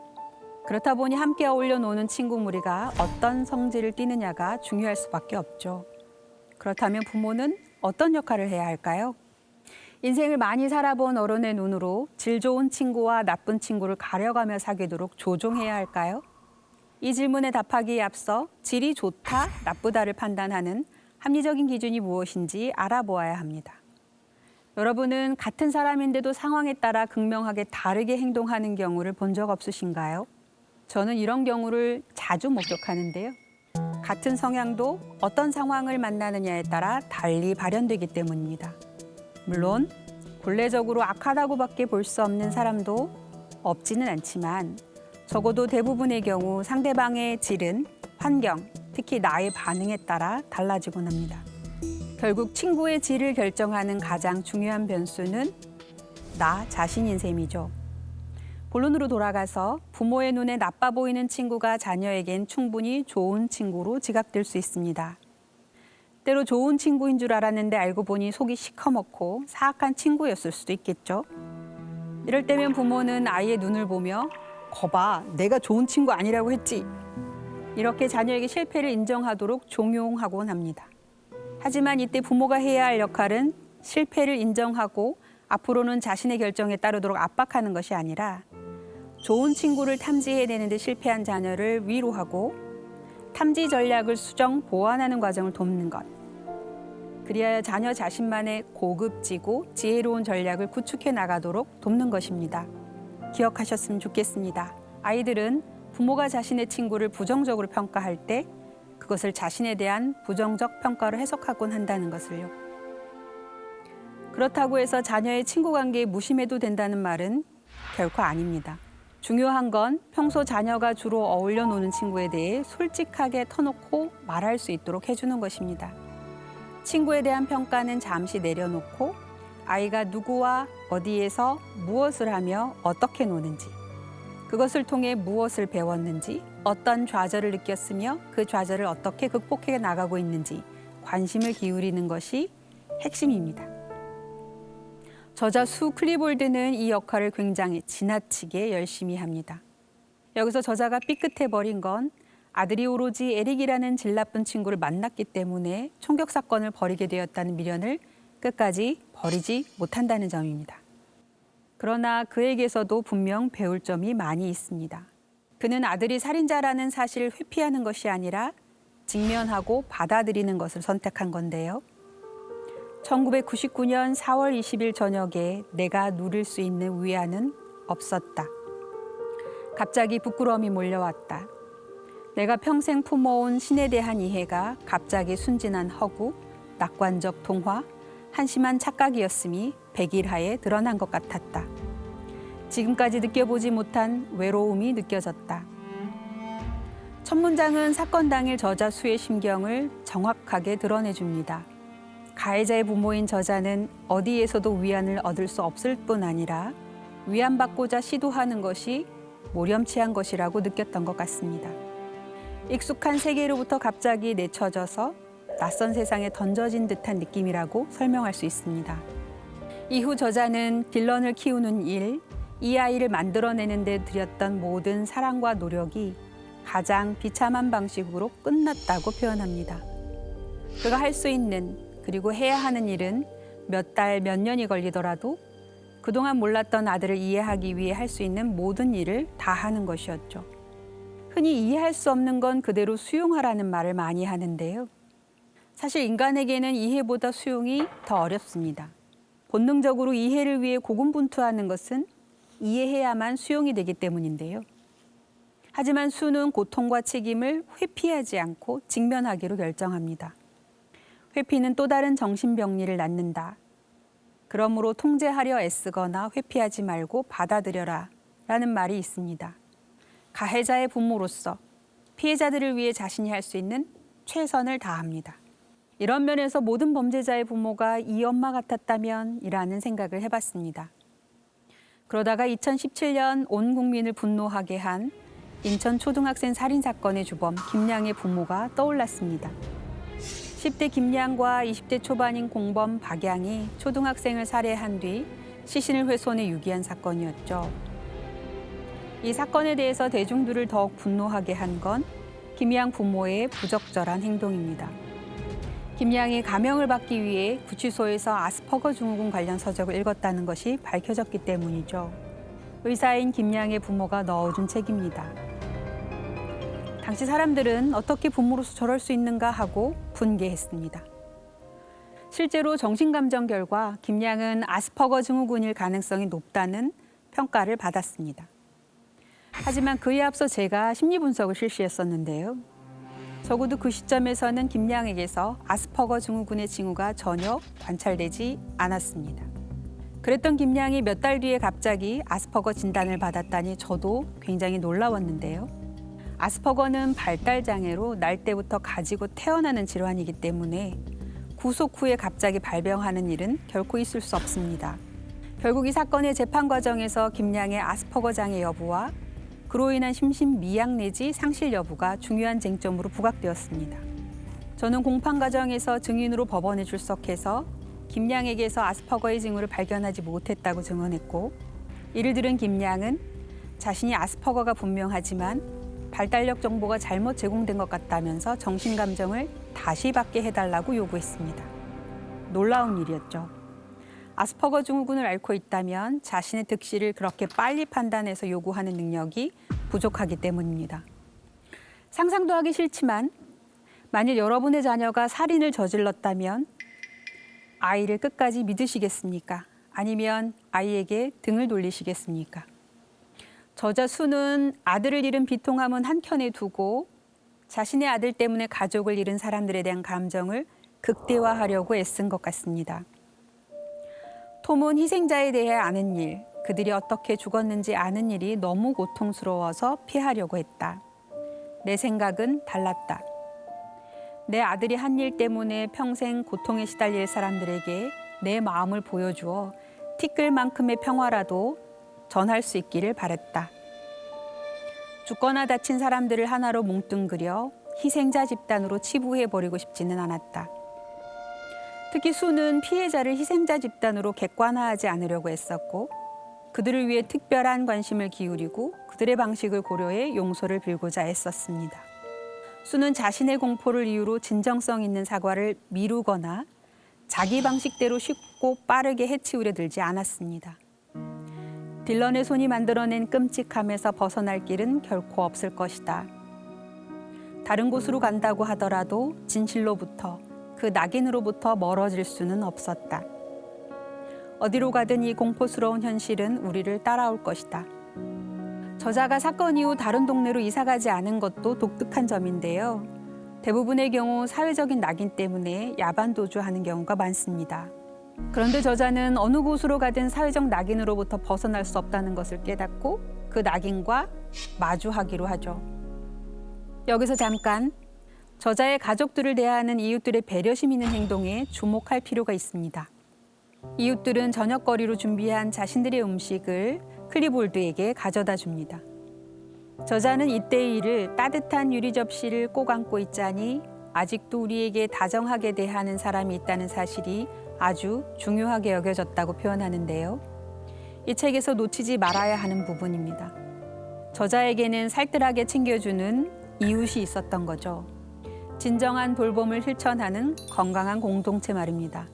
그렇다 보니 함께 어울려 노는 친구 무리가 어떤 성질을 띠느냐가 중요할 수밖에 없죠. 그렇다면 부모는 어떤 역할을 해야 할까요? 인생을 많이 살아본 어른의 눈으로 질 좋은 친구와 나쁜 친구를 가려가며 사귀도록 조종해야 할까요? 이 질문에 답하기에 앞서 질이 좋다, 나쁘다를 판단하는 합리적인 기준이 무엇인지 알아보아야 합니다. 여러분은 같은 사람인데도 상황에 따라 극명하게 다르게 행동하는 경우를 본 적 없으신가요? 저는 이런 경우를 자주 목격하는데요. 같은 성향도 어떤 상황을 만나느냐에 따라 달리 발현되기 때문입니다. 물론 본래적으로 악하다고밖에 볼 수 없는 사람도 없지는 않지만 적어도 대부분의 경우 상대방의 질은 환경, 특히 나의 반응에 따라 달라지곤 합니다. 결국 친구의 질을 결정하는 가장 중요한 변수는 나 자신인 셈이죠. 본론으로 돌아가서 부모의 눈에 나빠 보이는 친구가 자녀에겐 충분히 좋은 친구로 지각될 수 있습니다. 때로 좋은 친구인 줄 알았는데 알고 보니 속이 시커멓고 사악한 친구였을 수도 있겠죠. 이럴 때면 부모는 아이의 눈을 보며 거봐, 내가 좋은 친구 아니라고 했지. 이렇게 자녀에게 실패를 인정하도록 종용하곤 합니다. 하지만 이때 부모가 해야 할 역할은 실패를 인정하고 앞으로는 자신의 결정에 따르도록 압박하는 것이 아니라 좋은 친구를 탐지해내는 데 실패한 자녀를 위로하고 탐지 전략을 수정, 보완하는 과정을 돕는 것. 그리하여 자녀 자신만의 고급지고 지혜로운 전략을 구축해 나가도록 돕는 것입니다. 기억하셨으면 좋겠습니다. 아이들은 부모가 자신의 친구를 부정적으로 평가할 때 그것을 자신에 대한 부정적 평가로 해석하곤 한다는 것을요. 그렇다고 해서 자녀의 친구 관계에 무심해도 된다는 말은 결코 아닙니다. 중요한 건 평소 자녀가 주로 어울려 노는 친구에 대해 솔직하게 터놓고 말할 수 있도록 해주는 것입니다. 친구에 대한 평가는 잠시 내려놓고 아이가 누구와 어디에서 무엇을 하며 어떻게 노는지, 그것을 통해 무엇을 배웠는지, 어떤 좌절을 느꼈으며 그 좌절을 어떻게 극복해 나가고 있는지 관심을 기울이는 것이 핵심입니다. 저자 수 클리볼드는 이 역할을 굉장히 지나치게 열심히 합니다. 여기서 저자가 삐끗해버린 건 아들이 오로지 에릭이라는 질 나쁜 친구를 만났기 때문에 총격 사건을 벌이게 되었다는 미련을 끝까지 버리지 못한다는 점입니다. 그러나 그에게서도 분명 배울 점이 많이 있습니다. 그는 아들이 살인자라는 사실을 회피하는 것이 아니라 직면하고 받아들이는 것을 선택한 건데요. 1999년 4월 20일 저녁에 내가 누릴 수 있는 위안은 없었다. 갑자기 부끄러움이 몰려왔다. 내가 평생 품어온 신에 대한 이해가 갑자기 순진한 허구, 낙관적 동화, 한심한 착각이었음이 백일하에 드러난 것 같았다. 지금까지 느껴보지 못한 외로움이 느껴졌다. 첫 문장은 사건 당일 저자 수의 심경을 정확하게 드러내줍니다. 가해자의 부모인 저자는 어디에서도 위안을 얻을 수 없을 뿐 아니라 위안받고자 시도하는 것이 모렴치한 것이라고 느꼈던 것 같습니다. 익숙한 세계로부터 갑자기 내쳐져서 낯선 세상에 던져진 듯한 느낌이라고 설명할 수 있습니다. 이후 저자는 딜런을 키우는 일, 이 아이를 만들어내는 데 들였던 모든 사랑과 노력이 가장 비참한 방식으로 끝났다고 표현합니다. 그가 할 수 있는 그리고 해야 하는 일은 몇 달, 몇 년이 걸리더라도 그동안 몰랐던 아들을 이해하기 위해 할 수 있는 모든 일을 다 하는 것이었죠. 흔히 이해할 수 없는 건 그대로 수용하라는 말을 많이 하는데요. 사실 인간에게는 이해보다 수용이 더 어렵습니다. 본능적으로 이해를 위해 고군분투하는 것은 이해해야만 수용이 되기 때문인데요. 하지만 수는 고통과 책임을 회피하지 않고 직면하기로 결정합니다. 회피는 또 다른 정신병리를 낳는다. 그러므로 통제하려 애쓰거나 회피하지 말고 받아들여라 라는 말이 있습니다. 가해자의 부모로서 피해자들을 위해 자신이 할 수 있는 최선을 다합니다. 이런 면에서 모든 범죄자의 부모가 이 엄마 같았다면 이라는 생각을 해봤습니다. 그러다가 2017년 온 국민을 분노하게 한 인천 초등학생 살인사건의 주범 김양의 부모가 떠올랐습니다. 10대 김양과 20대 초반인 공범 박양이 초등학생을 살해한 뒤 시신을 훼손해 유기한 사건이었죠. 이 사건에 대해서 대중들을 더욱 분노하게 한 건 김양 부모의 부적절한 행동입니다. 김양이 감형을 받기 위해 구치소에서 아스퍼거 증후군 관련 서적을 읽었다는 것이 밝혀졌기 때문이죠. 의사인 김양의 부모가 넣어준 책입니다. 당시 사람들은 어떻게 부모로서 저럴 수 있는가 하고 분개했습니다. 실제로 정신감정 결과 김양은 아스퍼거 증후군일 가능성이 높다는 평가를 받았습니다. 하지만 그에 앞서 제가 심리분석을 실시했었는데요. 적어도 그 시점에서는 김양에게서 아스퍼거 증후군의 징후가 전혀 관찰되지 않았습니다. 그랬던 김양이 몇 달 뒤에 갑자기 아스퍼거 진단을 받았다니 저도 굉장히 놀라웠는데요. 아스퍼거는 발달 장애로 날 때부터 가지고 태어나는 질환이기 때문에 구속 후에 갑자기 발병하는 일은 결코 있을 수 없습니다. 결국 이 사건의 재판 과정에서 김양의 아스퍼거 장애 여부와 그로 인한 심신 미약 내지 상실 여부가 중요한 쟁점으로 부각되었습니다. 저는 공판 과정에서 증인으로 법원에 출석해서 김양에게서 아스퍼거의 징후를 발견하지 못했다고 증언했고, 이를 들은 김양은 자신이 아스퍼거가 분명하지만 발달력 정보가 잘못 제공된 것 같다면서 정신감정을 다시 받게 해달라고 요구했습니다. 놀라운 일이었죠. 아스퍼거 증후군을 앓고 있다면 자신의 득실을 그렇게 빨리 판단해서 요구하는 능력이 부족하기 때문입니다. 상상도 하기 싫지만 만일 여러분의 자녀가 살인을 저질렀다면 아이를 끝까지 믿으시겠습니까? 아니면 아이에게 등을 돌리시겠습니까? 저자 수는 아들을 잃은 비통함은 한켠에 두고 자신의 아들 때문에 가족을 잃은 사람들에 대한 감정을 극대화하려고 애쓴 것 같습니다. 톰은 희생자에 대해 아는 일, 그들이 어떻게 죽었는지 아는 일이 너무 고통스러워서 피하려고 했다. 내 생각은 달랐다. 내 아들이 한 일 때문에 평생 고통에 시달릴 사람들에게 내 마음을 보여주어 티끌만큼의 평화라도 전할 수 있기를 바랬다. 죽거나 다친 사람들을 하나로 뭉뚱그려 희생자 집단으로 치부해버리고 싶지는 않았다. 특히 수는 피해자를 희생자 집단으로 객관화하지 않으려고 애썼고, 그들을 위해 특별한 관심을 기울이고 그들의 방식을 고려해 용서를 빌고자 애썼습니다. 수는 자신의 공포를 이유로 진정성 있는 사과를 미루거나 자기 방식대로 쉽고 빠르게 해치우려 들지 않았습니다. 딜런의 손이 만들어낸 끔찍함에서 벗어날 길은 결코 없을 것이다. 다른 곳으로 간다고 하더라도 진실로부터, 그 낙인으로부터 멀어질 수는 없었다. 어디로 가든 이 공포스러운 현실은 우리를 따라올 것이다. 저자가 사건 이후 다른 동네로 이사가지 않은 것도 독특한 점인데요. 대부분의 경우 사회적인 낙인 때문에 야반도주하는 경우가 많습니다. 그런데 저자는 어느 곳으로 가든 사회적 낙인으로부터 벗어날 수 없다는 것을 깨닫고 그 낙인과 마주하기로 하죠. 여기서 잠깐 저자의 가족들을 대하는 이웃들의 배려심 있는 행동에 주목할 필요가 있습니다. 이웃들은 저녁거리로 준비한 자신들의 음식을 클리볼드에게 가져다 줍니다. 저자는 이때의 일을 따뜻한 유리 접시를 꼭 안고 있자니 아직도 우리에게 다정하게 대하는 사람이 있다는 사실이 아주 중요하게 여겨졌다고 표현하는데요. 이 책에서 놓치지 말아야 하는 부분입니다. 저자에게는 살뜰하게 챙겨주는 이웃이 있었던 거죠. 진정한 돌봄을 실천하는 건강한 공동체 말입니다.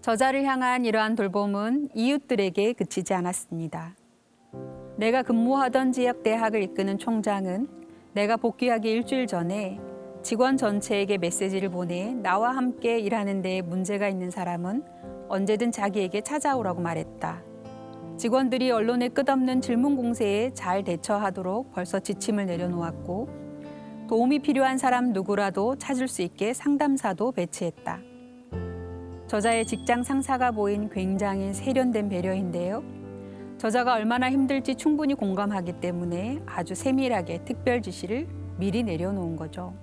저자를 향한 이러한 돌봄은 이웃들에게 그치지 않았습니다. 내가 근무하던 지역 대학을 이끄는 총장은 내가 복귀하기 일주일 전에 직원 전체에게 메시지를 보내 나와 함께 일하는 데에 문제가 있는 사람은 언제든 자기에게 찾아오라고 말했다. 직원들이 언론의 끝없는 질문 공세에 잘 대처하도록 벌써 지침을 내려놓았고, 도움이 필요한 사람 누구라도 찾을 수 있게 상담사도 배치했다. 저자의 직장 상사가 보인 굉장히 세련된 배려인데요. 저자가 얼마나 힘들지 충분히 공감하기 때문에 아주 세밀하게 특별 지시를 미리 내려놓은 거죠.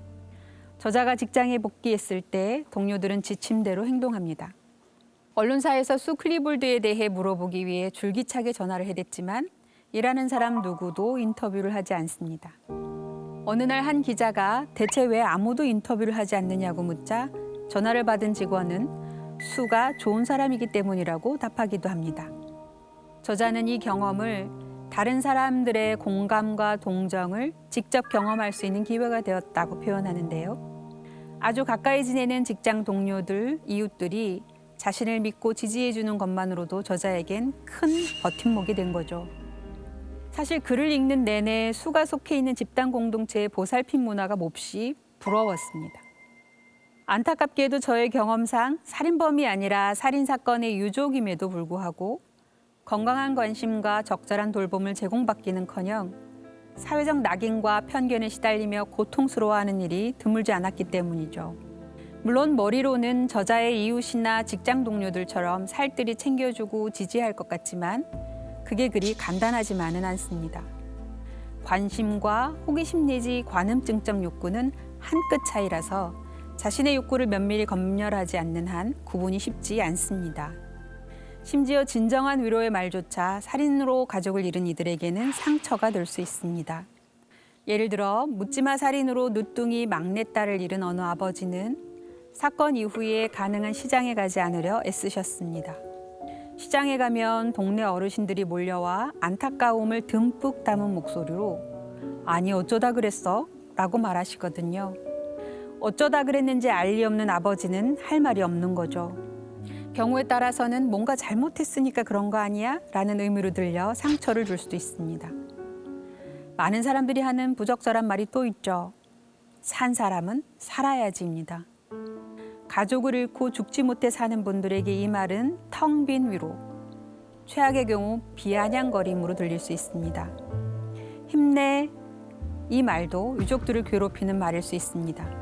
저자가 직장에 복귀했을 때 동료들은 지침대로 행동합니다. 언론사에서 수 클리볼드에 대해 물어보기 위해 줄기차게 전화를 해댔지만 일하는 사람 누구도 인터뷰를 하지 않습니다. 어느 날 한 기자가 대체 왜 아무도 인터뷰를 하지 않느냐고 묻자 전화를 받은 직원은 수가 좋은 사람이기 때문이라고 답하기도 합니다. 저자는 이 경험을 다른 사람들의 공감과 동정을 직접 경험할 수 있는 기회가 되었다고 표현하는데요. 아주 가까이 지내는 직장 동료들, 이웃들이 자신을 믿고 지지해주는 것만으로도 저자에겐 큰 버팀목이 된 거죠. 사실 글을 읽는 내내 수가 속해 있는 집단 공동체의 보살핌 문화가 몹시 부러웠습니다. 안타깝게도 저의 경험상 살인범이 아니라 살인사건의 유족임에도 불구하고 건강한 관심과 적절한 돌봄을 제공받기는커녕 사회적 낙인과 편견에 시달리며 고통스러워하는 일이 드물지 않았기 때문이죠. 물론 머리로는 저자의 이웃이나 직장 동료들처럼 살뜰히 챙겨주고 지지할 것 같지만 그게 그리 간단하지만은 않습니다. 관심과 호기심 내지 관음증적 욕구는 한 끗 차이라서 자신의 욕구를 면밀히 검열하지 않는 한 구분이 쉽지 않습니다. 심지어 진정한 위로의 말조차 살인으로 가족을 잃은 이들에게는 상처가 될 수 있습니다. 예를 들어 묻지마 살인으로 누뚱이 막내딸을 잃은 어느 아버지는 사건 이후에 가능한 시장에 가지 않으려 애쓰셨습니다. 시장에 가면 동네 어르신들이 몰려와 안타까움을 듬뿍 담은 목소리로 아니 어쩌다 그랬어? 라고 말하시거든요. 어쩌다 그랬는지 알 리 없는 아버지는 할 말이 없는 거죠. 경우에 따라서는 뭔가 잘못했으니까 그런 거 아니야? 라는 의미로 들려 상처를 줄 수도 있습니다. 많은 사람들이 하는 부적절한 말이 또 있죠. 산 사람은 살아야지입니다. 가족을 잃고 죽지 못해 사는 분들에게 이 말은 텅 빈 위로, 최악의 경우 비아냥거림으로 들릴 수 있습니다. 힘내, 이 말도 유족들을 괴롭히는 말일 수 있습니다.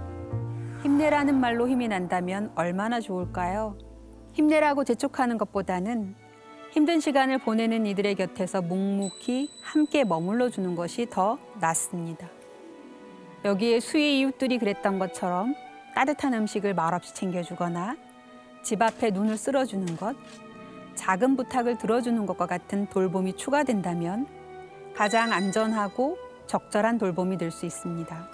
힘내라는 말로 힘이 난다면 얼마나 좋을까요? 힘내라고 재촉하는 것보다는 힘든 시간을 보내는 이들의 곁에서 묵묵히 함께 머물러 주는 것이 더 낫습니다. 여기에 수의 이웃들이 그랬던 것처럼 따뜻한 음식을 말없이 챙겨주거나 집 앞에 눈을 쓸어주는 것, 작은 부탁을 들어주는 것과 같은 돌봄이 추가된다면 가장 안전하고 적절한 돌봄이 될 수 있습니다.